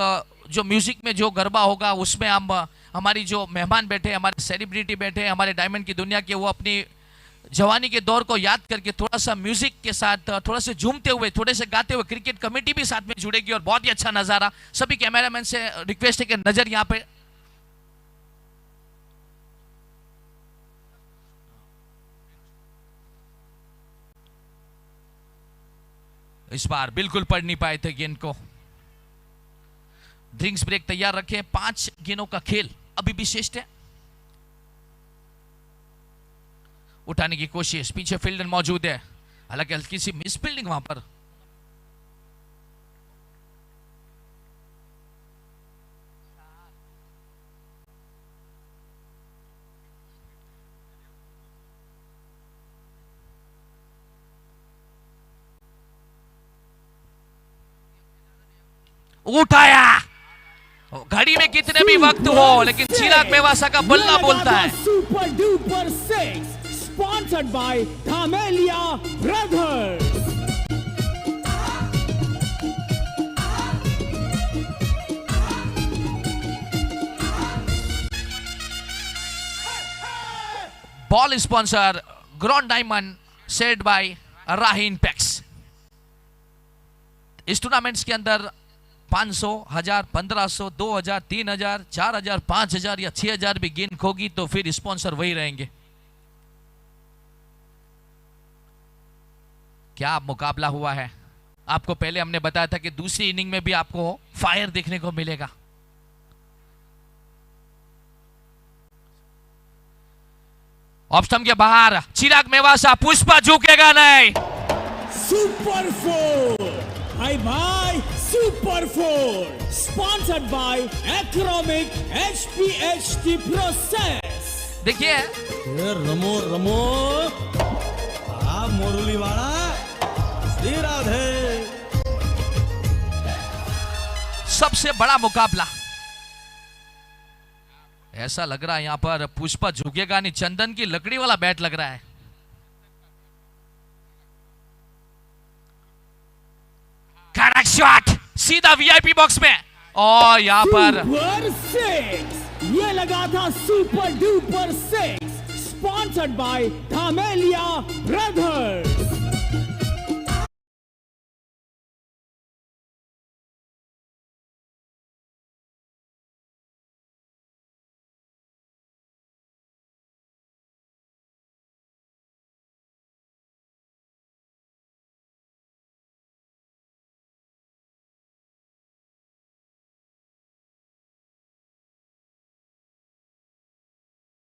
जो म्यूजिक में जो गरबा होगा उसमें हम हमारी जो मेहमान बैठे, हमारे सेलिब्रिटी बैठे, हमारे डायमंड की दुनिया के, वो अपनी जवानी के दौर को याद करके थोड़ा सा म्यूजिक के साथ थोड़ा से झूमते हुए, थोड़े से गाते हुए, क्रिकेट कमेटी भी साथ में जुड़ेगी और बहुत ही अच्छा नजारा। सभी कैमरामैन से रिक्वेस्ट है कि नजर यहाँ पे। इस बार बिल्कुल पढ़ नहीं पाए थे गेंद को। ड्रिंक्स ब्रेक तैयार रखें, 5 गेंदों का खेल अभी भी शेष है। उठाने की कोशिश, पीछे फील्डर मौजूद है, हालांकि हल्की सी मिस फील्डिंग वहां पर। उठाया। घड़ी में कितने भी वक्त हो, लेकिन चिराग मेवासा का बल्ला बोलता है। Super duper 6 sponsored by Dhamelia brothers. Ball sponsor grown diamond said by राहीन पैक्स। इस टूर्नामेंट्स के अंदर 500, 1000, 1500, 2000, 3000, 4000, 5000 या 6000 भी गेंद होगी तो फिर स्पॉन्सर वही रहेंगे। क्या मुकाबला हुआ है। आपको पहले हमने बताया था कि दूसरी इनिंग में भी आपको फायर देखने को मिलेगा। ऑफ स्टंप के बाहर चिराग मेवासा, पुष्पा झुकेगा नहीं। सुपर 4 हाय भाई super 4 sponsored by Acromic HPHT process. देखिए रमो रमो मुरली वाला श्री राधे। सबसे बड़ा मुकाबला ऐसा लग रहा है यहां पर पुष्पा झुकेगा नहीं, चंदन की लकड़ी वाला बैट लग रहा है। करेक्ट शॉट सीधा वीआईपी बॉक्स में, और यहां पर सुपर 6 ये लगा था super duper 6 sponsored by Dhamelia brothers.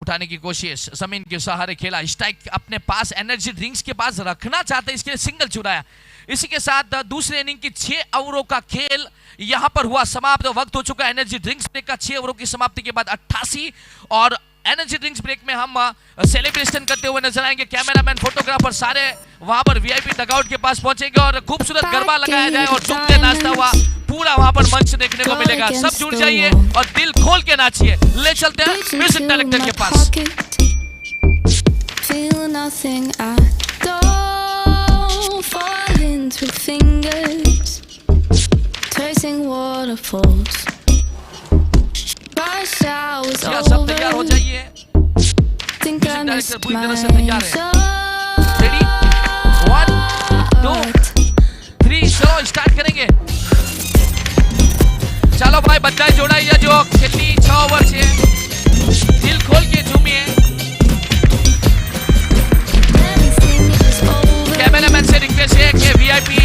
उठाने की कोशिश, जमीन के सहारे खेला, स्ट्राइक अपने पास एनर्जी ड्रिंक्स के पास रखना चाहते, इसके लिए सिंगल चुराया। इसी के साथ दूसरे इनिंग की 6 ओवरों का खेल यहां पर हुआ समाप्त। वक्त हो चुका है एनर्जी ड्रिंक्स ब्रेक का। 6 ओवरों की समाप्ति के बाद 88 और एनर्जी ड्रिंक्स ब्रेक में हम सेलिब्रेशन करते हुए नजर आएंगे। कैमरामैन, फोटोग्राफर सारे वहां पर वीआईपी डगआउट के पास पहुंचेंगे और खूबसूरत गरबा लगाया जाए और झूमते नाचता हुआ पूरा वहां पर मंच देखने को मिलेगा। सब जुड़ जाइए और दिल खोल के नाचिए। ले चलते हैं म्यूजिक डायरेक्टर के पास। Feel nothing at all, falling through fingers, tracing waterfalls. Rush hours सब तैयार हो over, जाइए। think I missed पूरी तरह से my तैयार है। रेडी 1 2 3 चलो स्टार्ट करेंगे। चलो भाई बच्चा जोड़ाइए जो कितनी 6 ओवर से दिल खोल के झूमिए। कैमरामैन से रिक्वेस्ट है कि वीआईपी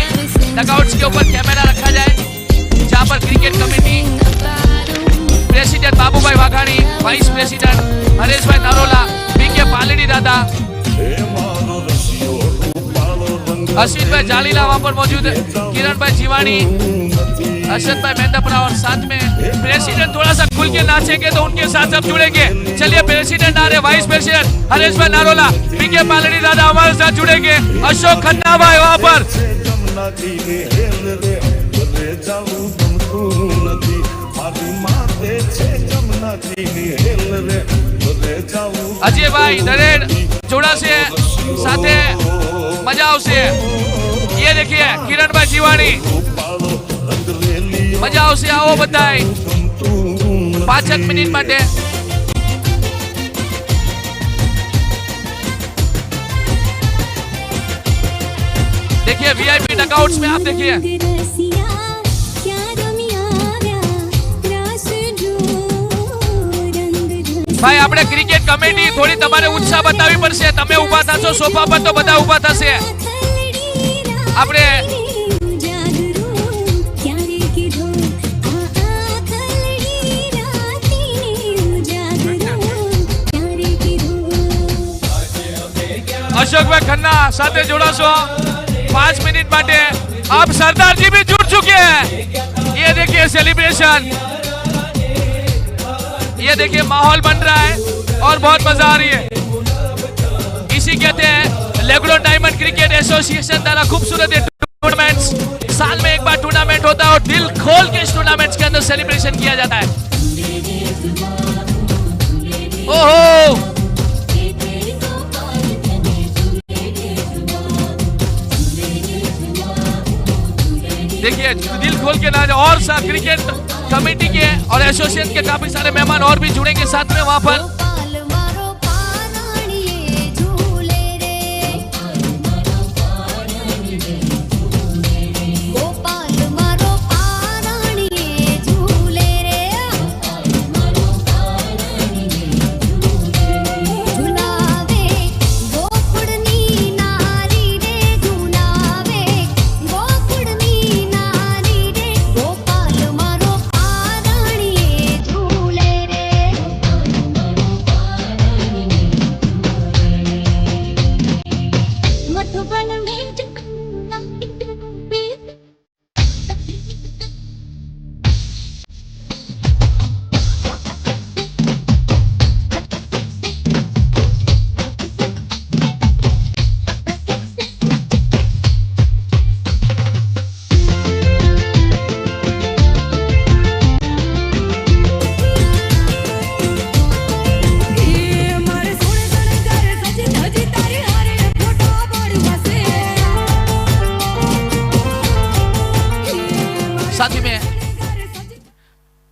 डगआउट्स के ऊपर कैमरा रखा जाए, जहां पर cricket committee president Babubhai Waghani, vice president Haresh भाई नरोला, बीके पालड़ी दादा, अश्विन भाई जालीला वहां पर मौजूद है, किरण भाई जीवानी, अरशद भाई मेंदपरा, और साथ में प्रेसिडेंट थोड़ा सा खुल के नाचेंगे तो उनके साथ सब जुड़ेंगे। चलिए प्रेसिडेंट आ रहे, वाइस प्रेसिडेंट हरेश भाई नारोला, बीके पालड़ी दादा हमारे साथ जुड़ेंगे, अशोक खन्ना भाई वहां पर, अजय भाई नरेन जोड़ा से साथे मजा આવશે। ये देखिए किरण भाई जीवानी, मजा આવશે। आओ बताए 5 मिनट માટે देखिए वीआईपी डगआउट्स में आप देखिए भाई આપણે ક્રિકેટ કમેટી થોડી તમારે ઉત્સાહ બતાવવી પડશે। તમે ઊભા થશો સોફા પર તો બધા ઊભા થશે। આપણે અશોકભાઈ ખન્ના સાથે જોડાશો 5 મિનિટ માટે। आप सरदार जी भी जुड़ चुके हैं। ये देखिए सेलिब्रेशन, ये देखिए माहौल बन रहा है और बहुत मजा आ रही है। इसी कहते हैं लेग्रोन डायमंड क्रिकेट एसोसिएशन द्वारा खूबसूरत टूर्नामेंट्स, साल में एक बार टूर्नामेंट होता है और दिल खोल के से सेलिब्रेशन किया जाता है। ओहो, देखिए दिल खोल के ना, और क्रिकेट कमेटी के और एसोसिएशन के काफी सारे मेहमान और भी जुड़ेंगे साथ में वहां पर।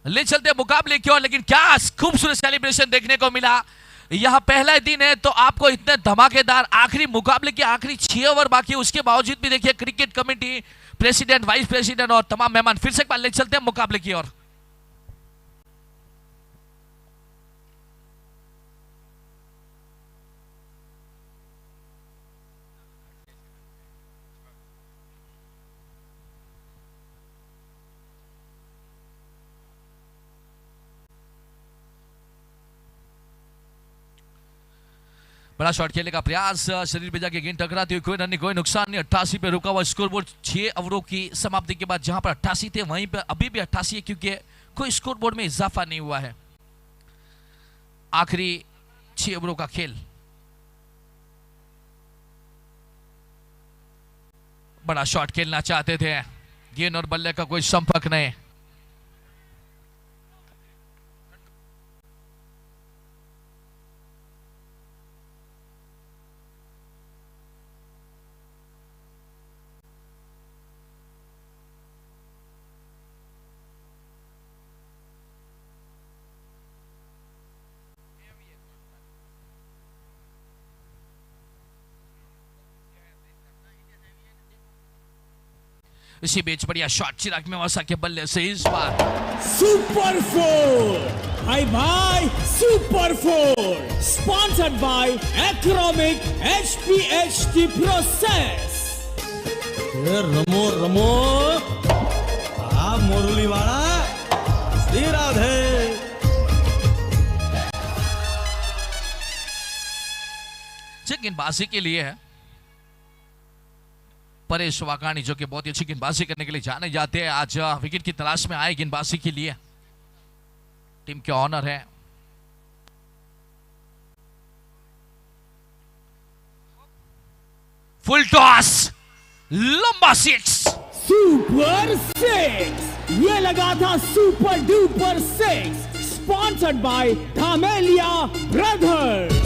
ले चलते मुकाबले की ओर, लेकिन क्या खूबसूरत सेलिब्रेशन देखने को मिला। यह पहला दिन है तो आपको इतने धमाकेदार आखिरी मुकाबले के आखिरी 6 ओवर बाकी, उसके बावजूद भी देखिए cricket committee, president, vice president और तमाम मेहमान फिर से एक बार ले चलते हैं मुकाबले की ओर। बड़ा शॉट खेलने का प्रयास, शरीर पे जाके गेंद टकराती हुई, कोई रन नहीं, कोई नुकसान नहीं। 88 पे रुका हुआ स्कोरबोर्ड 6 ओवरों की समाप्ति के बाद। जहां पर 88 थे वहीं पर अभी भी 88 है, क्योंकि कोई स्कोरबोर्ड में इजाफा नहीं हुआ है। आखिरी 6 ओवरों का खेल। बड़ा शॉट खेलना चाहते थे, गेंद और बल्ले का कोई संपर्क नहीं। इसी बीच बढ़िया शॉट चिराग मेवासा के बल्ले से इस बार सुपर 4 हाय भाई super 4 sponsored by Acromic HPHT process. रमो रमो मुरली वाला श्री राधे। गेंदबाजी के लिए है परेश वाकानी, जो कि बहुत ही अच्छी गेंदबाजी करने के लिए जाने जाते हैं। आज विकेट की तलाश में आए गेंदबाजी के लिए, टीम के ऑनर है। फुल टॉस, लंबा 6, सुपर 6, ये लगा था super duper 6, sponsored by Dhamelia brothers.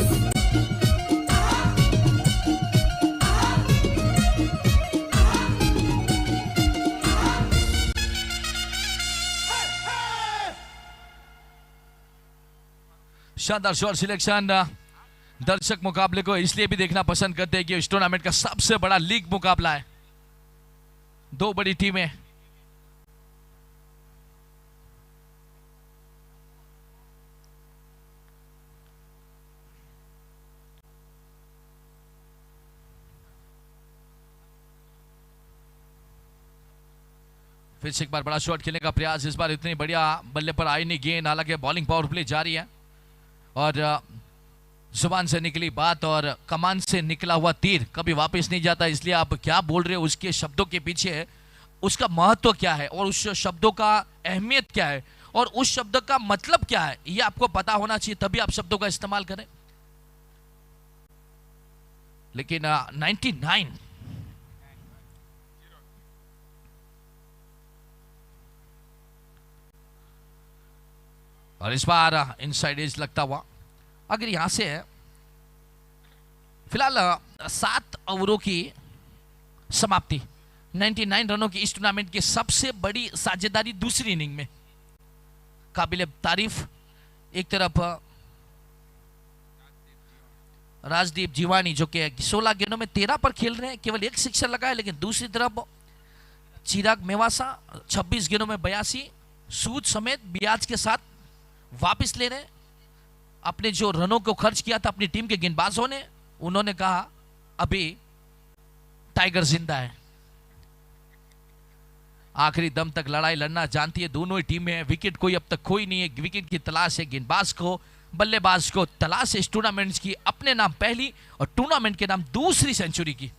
शानदार शॉट सिलेक्शन। दर्शक मुकाबले को इसलिए भी देखना पसंद करते हैं कि इस टूर्नामेंट का सबसे बड़ा लीग मुकाबला है, 2 बड़ी टीमें। फिर से एक बार बड़ा शॉट खेलने का प्रयास, इस बार इतनी बढ़िया बल्ले पर आई नहीं गेंद। हालांकि बॉलिंग पावर प्ले जारी है और जुबान से निकली बात और कमान से निकला हुआ तीर कभी वापस नहीं जाता। इसलिए आप क्या बोल रहे हो उसके शब्दों के पीछे उसका महत्व क्या है और उस शब्दों का अहमियत क्या है और उस शब्द का मतलब क्या है, ये आपको पता होना चाहिए, तभी आप शब्दों का इस्तेमाल करें। लेकिन 99 और इस बार इनसाइड एज लगता हुआ, अगर यहां से फिलहाल 7 ओवरों की समाप्ति, 99 रनों की इस टूर्नामेंट की सबसे बड़ी साझेदारी दूसरी इनिंग में, काबिल तारीफ। एक तरफ राजदीप जीवानी जो कि 16 गेंदों में 13 पर खेल रहे हैं, केवल 1 सिक्सर लगा है, लेकिन दूसरी तरफ चिराग मेवासा 26 गेंदों में 82, सूद समेत ब्याज के साथ वापस ले रहे हैं। अपने जो रनों को खर्च किया था अपनी टीम के गेंदबाजों ने, उन्होंने कहा अभी टाइगर जिंदा है। आखिरी दम तक लड़ाई लड़ना जानती है दोनों ही टीमें। विकेट कोई अब तक खोई नहीं है, विकेट की तलाश है गेंदबाज को, बल्लेबाज को तलाश है इस टूर्नामेंट की अपने नाम पहली और टूर्नामेंट के नाम दूसरी सेंचुरी की।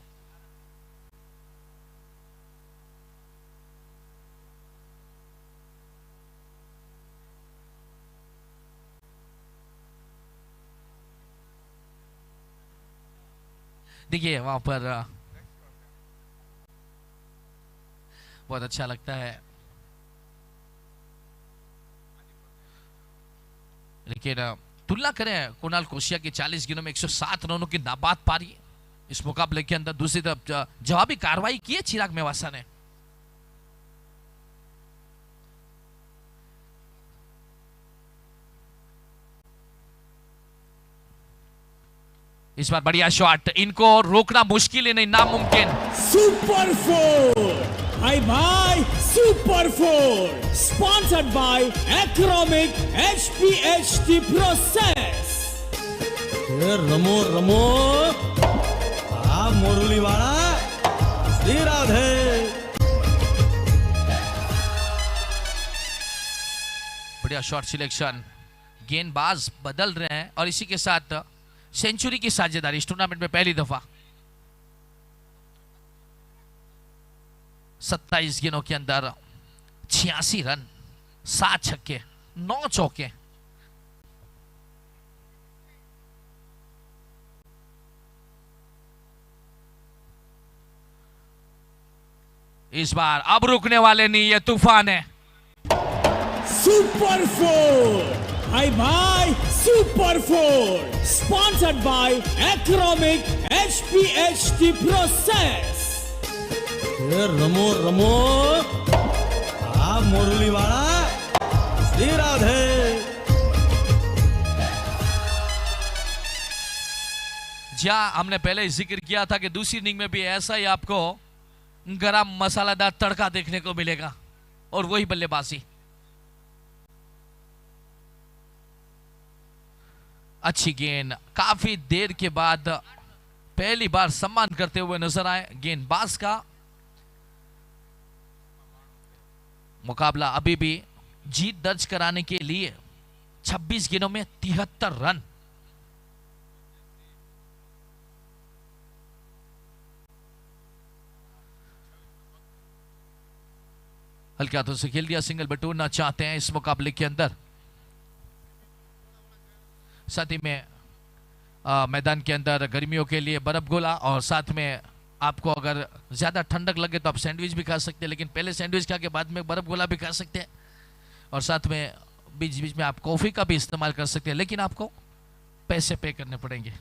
देखिए वहां पर बहुत अच्छा लगता है, लेकिन तुलना करें कुणाल कोशिया की 40 गेंदों में 107 रनों की नाबाद पारी इस मुकाबले के अंदर। दूसरी तरफ जवाबी कार्रवाई की है चिराग मेवासा ने। इस बार बढ़िया शॉट, इनको रोकना मुश्किल ही नहीं नामुमकिन। सुपर 4 हाई भाई super 4 sponsored by Acromic HPHT process. रमो रमो मोरली वाला श्री राधे। बढ़िया शॉट सिलेक्शन, गेंदबाज बदल रहे हैं और इसी के साथ सेंचुरी की साझेदारी इस टूर्नामेंट में पहली दफा। 27 गेंदों के अंदर 86 रन, 7 छक्के, 9 चौके। इस बार अब रुकने वाले नहीं, ये तूफान है। सुपर 4 हाई भाई super 4 sponsored by Acromic HPHT process. रमो रमो मोरली वाला श्री राधे। जहां हमने पहले जिक्र किया था कि दूसरी इनिंग में भी ऐसा ही आपको गरम मसालादार तड़का देखने को मिलेगा, और वही बल्लेबाजी। अच्छी गेंद, काफी देर के बाद पहली बार सम्मान करते हुए नजर आए गेंदबाज का। मुकाबला अभी भी जीत दर्ज कराने के लिए 26 गेंदों में 73 रन। हल्के हाथों से खेल दिया, सिंगल बटोरना चाहते हैं इस मुकाबले के अंदर। साथ ही में मैदान के अंदर गर्मियों के लिए बर्फ गोला, और साथ में आपको अगर ज्यादा ठंडक लगे तो आप सैंडविच भी खा सकते हैं, लेकिन पहले सैंडविच खा के बाद में बर्फ गोला भी खा सकते हैं, और साथ में बीच बीच में आप कॉफी का भी इस्तेमाल कर सकते हैं, लेकिन आपको पैसे पे करने पड़ेंगे।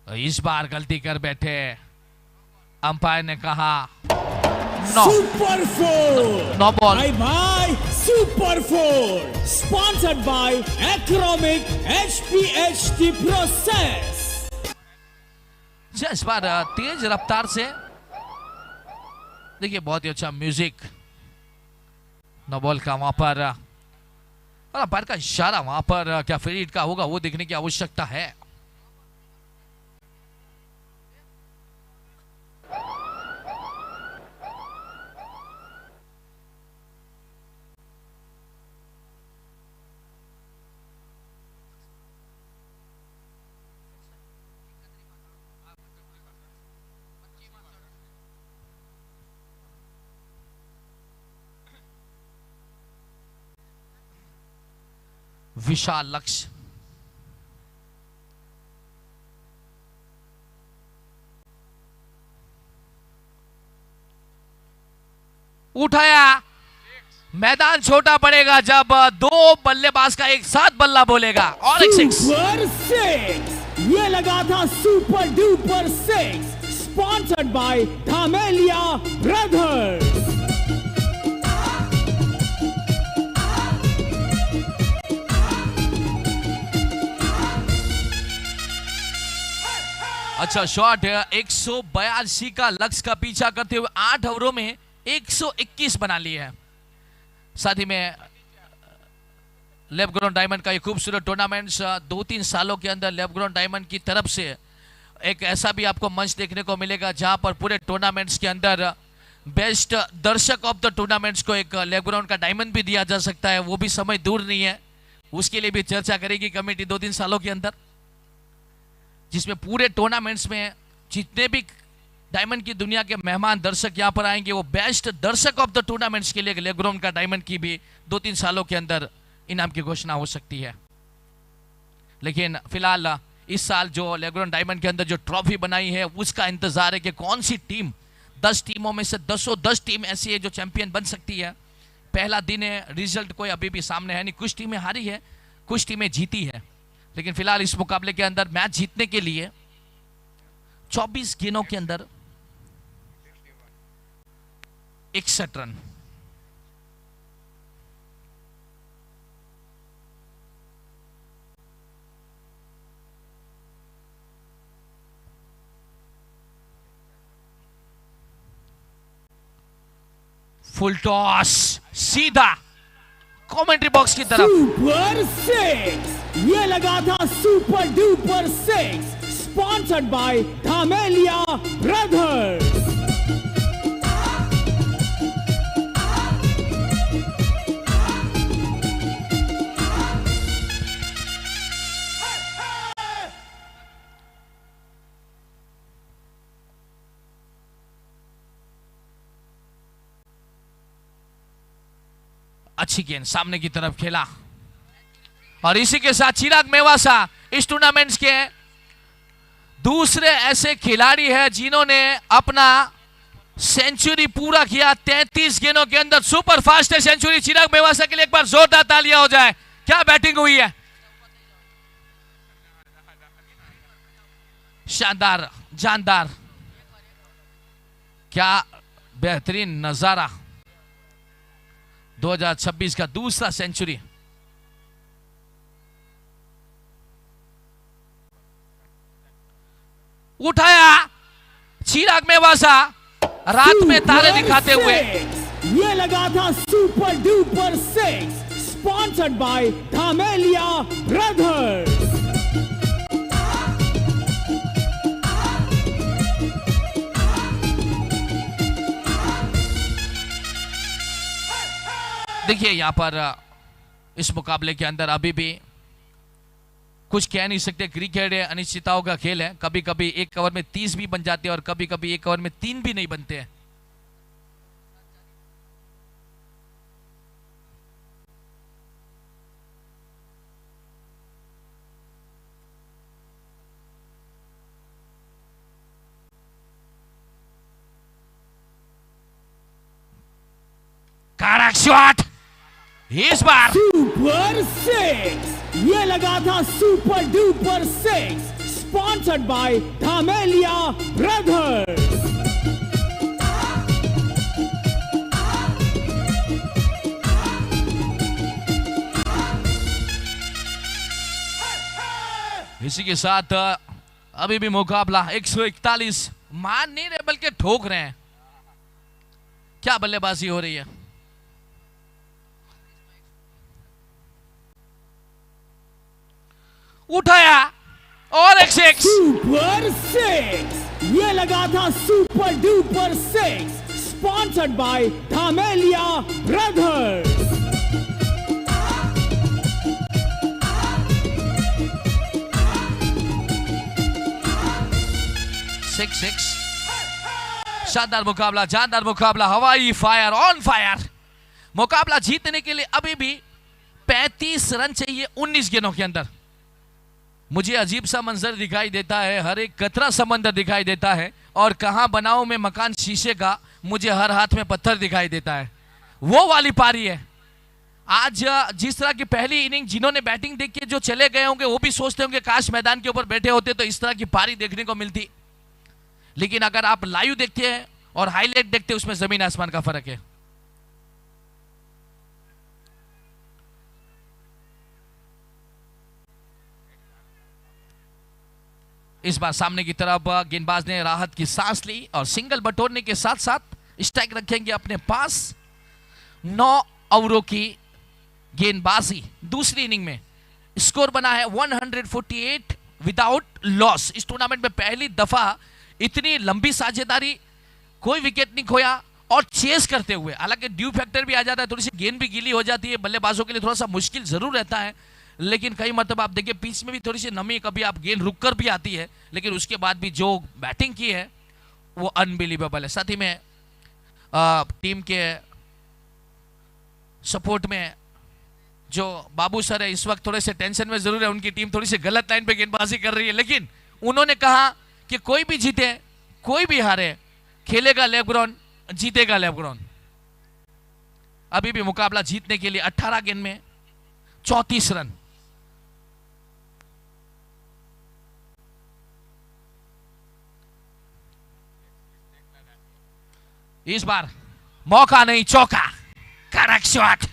इस बार गलती कर बैठे, अंपायर ने कहा सुपर 4 नो बॉल। हाई भाई super 4 sponsored by Acromic HPHT process. इस बार तेज रफ्तार से देखिए, बहुत ही अच्छा म्यूजिक। नो बॉल का वहां पर अंपायर का इशारा, वहां पर क्या फ्री हिट का होगा वो देखने की आवश्यकता है। विशाल लक्ष्य, उठाया, मैदान छोटा पड़ेगा जब दो बल्लेबाज का एक साथ बल्ला बोलेगा और एक सिक्स। सुपर सिक्स, ये लगा था super duper six, sponsored by Dhamelia brothers. अच्छा शॉट, 182 का लक्ष्य का पीछा करते हुए 8 ओवरों में 121 बना लिए हैं। साथ ही में लेफ्ट डायमंड का ये खूबसूरत टूर्नामेंट 2-3 सालों के अंदर लेफ्ट डायमंड की तरफ से एक ऐसा भी आपको मंच देखने को मिलेगा जहां पर पूरे टूर्नामेंट्स के अंदर बेस्ट दर्शक ऑफ द टूर्नामेंट्स को एक लेफ्ट का डायमंड भी दिया जा सकता है। वो भी समय दूर नहीं है, उसके लिए भी चर्चा करेगी कमेटी 2-3 सालों के अंदर, जिसमें पूरे टूर्नामेंट्स में जितने भी डायमंड की दुनिया के मेहमान दर्शक यहां पर आएंगे वो बेस्ट दर्शक ऑफ द टूर्नामेंट्स के लिए लेग्राउंड का डायमंड की भी 2-3 सालों के अंदर इनाम की घोषणा हो सकती है। लेकिन फिलहाल इस साल जो लेग्राउंड डायमंड के अंदर जो ट्रॉफी बनाई है उसका इंतजार है कि कौन सी टीम 10 टीमों में से 10 टीम ऐसी है जो चैंपियन बन सकती है। पहला दिन है, रिजल्ट कोई अभी भी सामने है नहीं, कुछ टीमें हारी है, कुछ टीमें जीती है। लेकिन फिलहाल इस मुकाबले के अंदर मैच जीतने के लिए 24 गेंदों के अंदर 61 रन। फुल टॉस सीधा कमेंट्री बॉक्स की तरफ। सुपर सिक्स, ये लगा था super duper six, sponsored by Dhamelia brothers. अच्छी गेंद सामने की तरफ खेला और इसी के साथ चिराग मेवासा इस टूर्नामेंट के दूसरे ऐसे खिलाड़ी हैं जिन्होंने अपना सेंचुरी पूरा किया 33 गेंदों के अंदर। सुपर फास्ट है सेंचुरी चिराग मेवासा के लिए, एक बार जोरदार तालियां हो जाए। क्या बैटिंग हुई है, शानदार, जानदार, क्या बेहतरीन नजारा। 2026 का दूसरा सेंचुरी। उठाया चिराग मेवासा रात में तारे दिखाते हुए। ये लगा था super duper six, sponsored by Dhamelia brothers. देखिए यहां पर इस मुकाबले के अंदर अभी भी कुछ कह नहीं सकते, क्रिकेट है, अनिश्चितताओं का खेल है। कभी कभी एक ओवर में 30 भी बन जाते हैं और कभी कभी एक ओवर में 3 भी नहीं बनते हैं। कड़क शॉट इस बार। सुपर सिक्स, ये लगा था super duper six, sponsored by Dhamelia brothers. इसी के साथ अभी भी मुकाबला 141 मान नहीं रहे बल्कि ठोक रहे हैं। क्या बल्लेबाजी हो रही है। उठाया और एक सिक्स। सुपर सिक्स, ये लगा था super duper six, sponsored by Dhamelia brothers. 6-6। शानदार मुकाबला, जानदार मुकाबला, हवाई फायर, ऑन फायर। मुकाबला जीतने के लिए अभी भी 35 रन चाहिए 19 गेंदों के अंदर। मुझे अजीब सा मंजर दिखाई देता है, हर एक कतरा समंदर दिखाई देता है और कहां बनाओ में मकान शीशे का मुझे हर हाथ में पत्थर दिखाई देता है, वो वाली पारी है। आज जिस तरह की पहली इनिंग जिन्होंने बैटिंग देख के जो चले गए होंगे वो भी सोचते होंगे काश मैदान के ऊपर बैठे होते तो इस तरह की पारी देखने को मिलती। लेकिन अगर आप लाइव देखते हैं और हाईलाइट देखते हैं उसमें जमीन आसमान का फर्क है। इस बार सामने की तरफ गेंदबाज ने राहत की सांस ली और सिंगल बटोरने के साथ साथ स्ट्राइक रखेंगे अपने पास। 9 ओवरों की गेंदबाजी दूसरी इनिंग में स्कोर बना है 148 विदाउट लॉस। इस टूर्नामेंट में पहली दफा इतनी लंबी साझेदारी, कोई विकेट नहीं खोया और चेस करते हुए, हालांकि ड्यू फैक्टर भी आ जाता है, थोड़ी सी गेंद भी गीली हो जाती है, बल्लेबाजों के लिए थोड़ा सा मुश्किल जरूर रहता है। लेकिन कई मतलब आप देखिए पिच में भी थोड़ी सी नमी, कभी आप गेंद रुक कर भी आती है, लेकिन उसके बाद भी जो बैटिंग की है वो अनबिलीवेबल है। साथ ही में टीम के सपोर्ट में जो बाबू सर है इस वक्त थोड़े से टेंशन में जरूर है, उनकी टीम थोड़ी सी गलत लाइन पे गेंदबाजी कर रही है, लेकिन उन्होंने कहा कि कोई भी जीते कोई भी हारे, खेलेगा लेब्रॉन, जीतेगा लेब्रॉन। अभी भी मुकाबला जीतने के लिए 18 गेंद में 34 रन। इस बार मौका नहीं, चौका, करेक्ट शॉट।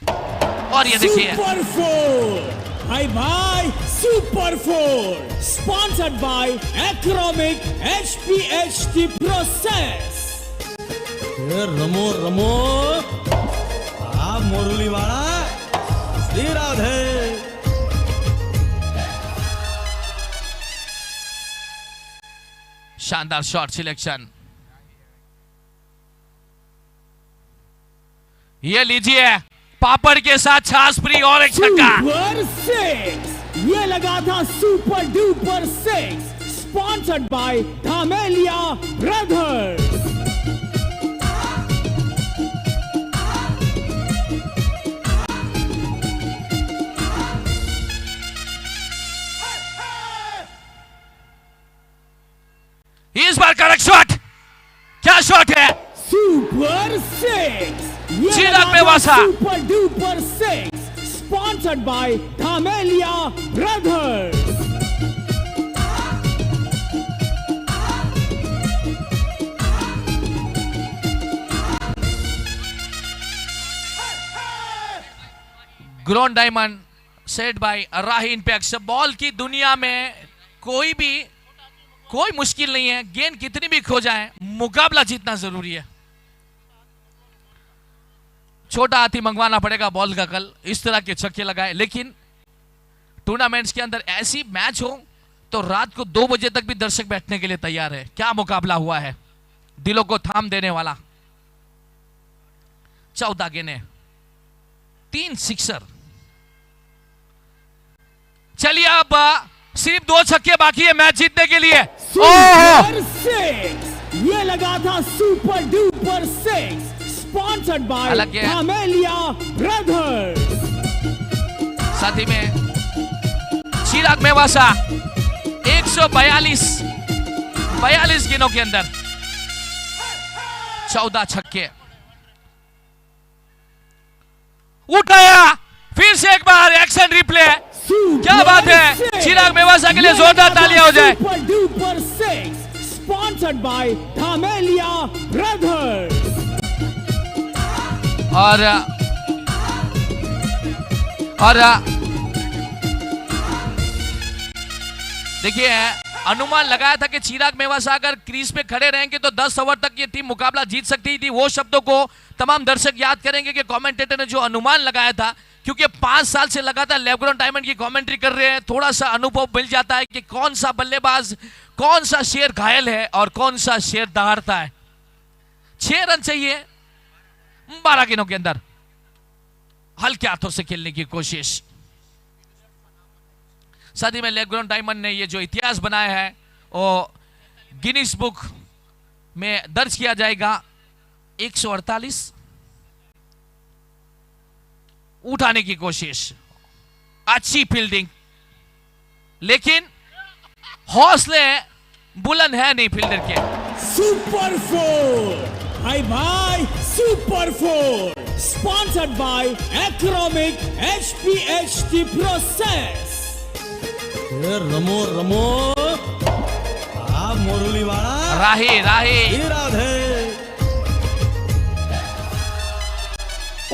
और ये देखिए सुपर 4, हाय भाई super 4 sponsored by Acromic HPHT process. रमो रमो आप मुरली वाला श्री राधे। शानदार शॉट सिलेक्शन। ये लीजिए पापड़ के साथ छाछ फ्री और एक छक्का। सुपर 6, ये लगा था super duper 6 sponsored by Dhamelia brothers. इस बार करेक्ट शॉट, क्या शॉट है, super 6, Chirag Mewasa. Super duper 6 sponsored by Dhamelia brothers. Grown diamond set by राहीन पैक्स। बॉल की दुनिया में कोई मुश्किल नहीं है, गेंद कितनी भी खो जाए मुकाबला जीतना जरूरी है। छोटा हाथी मंगवाना पड़ेगा बॉल का कल, इस तरह के छक्के लगाए। लेकिन टूर्नामेंट्स के अंदर ऐसी मैच हो तो रात को 2 बजे तक भी दर्शक बैठने के लिए तैयार है। क्या मुकाबला हुआ है, दिलों को थाम देने वाला। 14 गेंदें, 3 सिक्सर। चलिए अब सिर्फ 2 छक्के बाकी है मैच जीतने के लिए। सुपर 6, ये लगा था super duper 6 sponsored by Dhamelia brothers. साथ ही में चिराग मेवासा 142 गेंदों के अंदर 14 छक्के। उठाया, फिर से एक बार एक्शन रिप्ले। क्या बात है, चिराग मेवासा के लिए जोरदार तालियां हो जाए। Super duper 6 sponsored by Dhamelia brothers. और देखिए अनुमान लगाया था कि चिराग मेवासा अगर क्रीज पे खड़े रहेंगे तो 10 ओवर तक ये टीम मुकाबला जीत सकती थी। वो शब्दों को तमाम दर्शक याद करेंगे कि कमेंटेटर ने जो अनुमान लगाया था, क्योंकि 5 साल से लगातार लेब्रॉन डायमंड की कमेंट्री कर रहे हैं, थोड़ा सा अनुभव मिल जाता है कि कौन सा बल्लेबाज, कौन सा शेर घायल है और कौन सा शेर दहाड़ता है। 6 रन चाहिए 12 गेंदों के अंदर, हल्के हाथों से खेलने की कोशिश। साथ ही में लेब्रॉन डायमंड ने ये जो इतिहास बनाया है वो गिनीज बुक में दर्ज किया जाएगा। 148 उठाने की कोशिश, अच्छी फील्डिंग, लेकिन हौसले बुलंद है नहीं फील्डर के। Super 4, Hi bye Super 4, sponsored by Acromic HPHT process. रमो रमो मुरली वाला राही राही राधे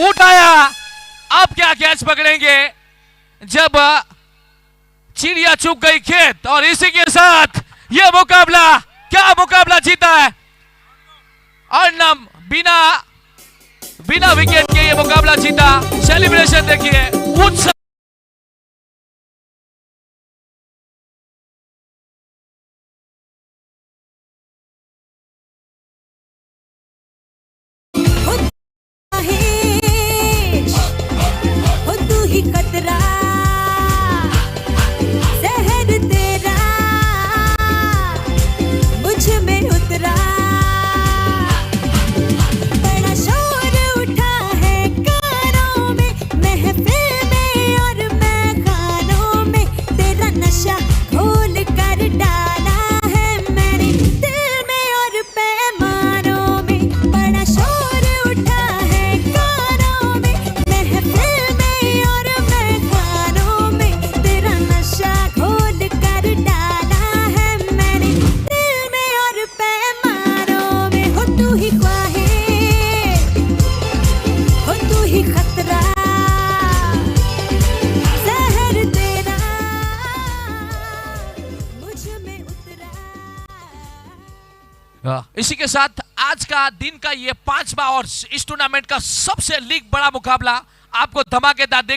उठाया। अब क्या कैच पकड़ेंगे जब चिड़िया चुग गई खेत। और इसी के साथ यह मुकाबला, क्या मुकाबला जीता है अर्नब, बिना विकेट के ये मुकाबला जीता। सेलिब्रेशन देखिए, उत्साह। इसी के साथ आज का दिन का ये 5वां और इस टूर्नामेंट का सबसे लीग बड़ा मुकाबला आपको धमाकेदार देखा।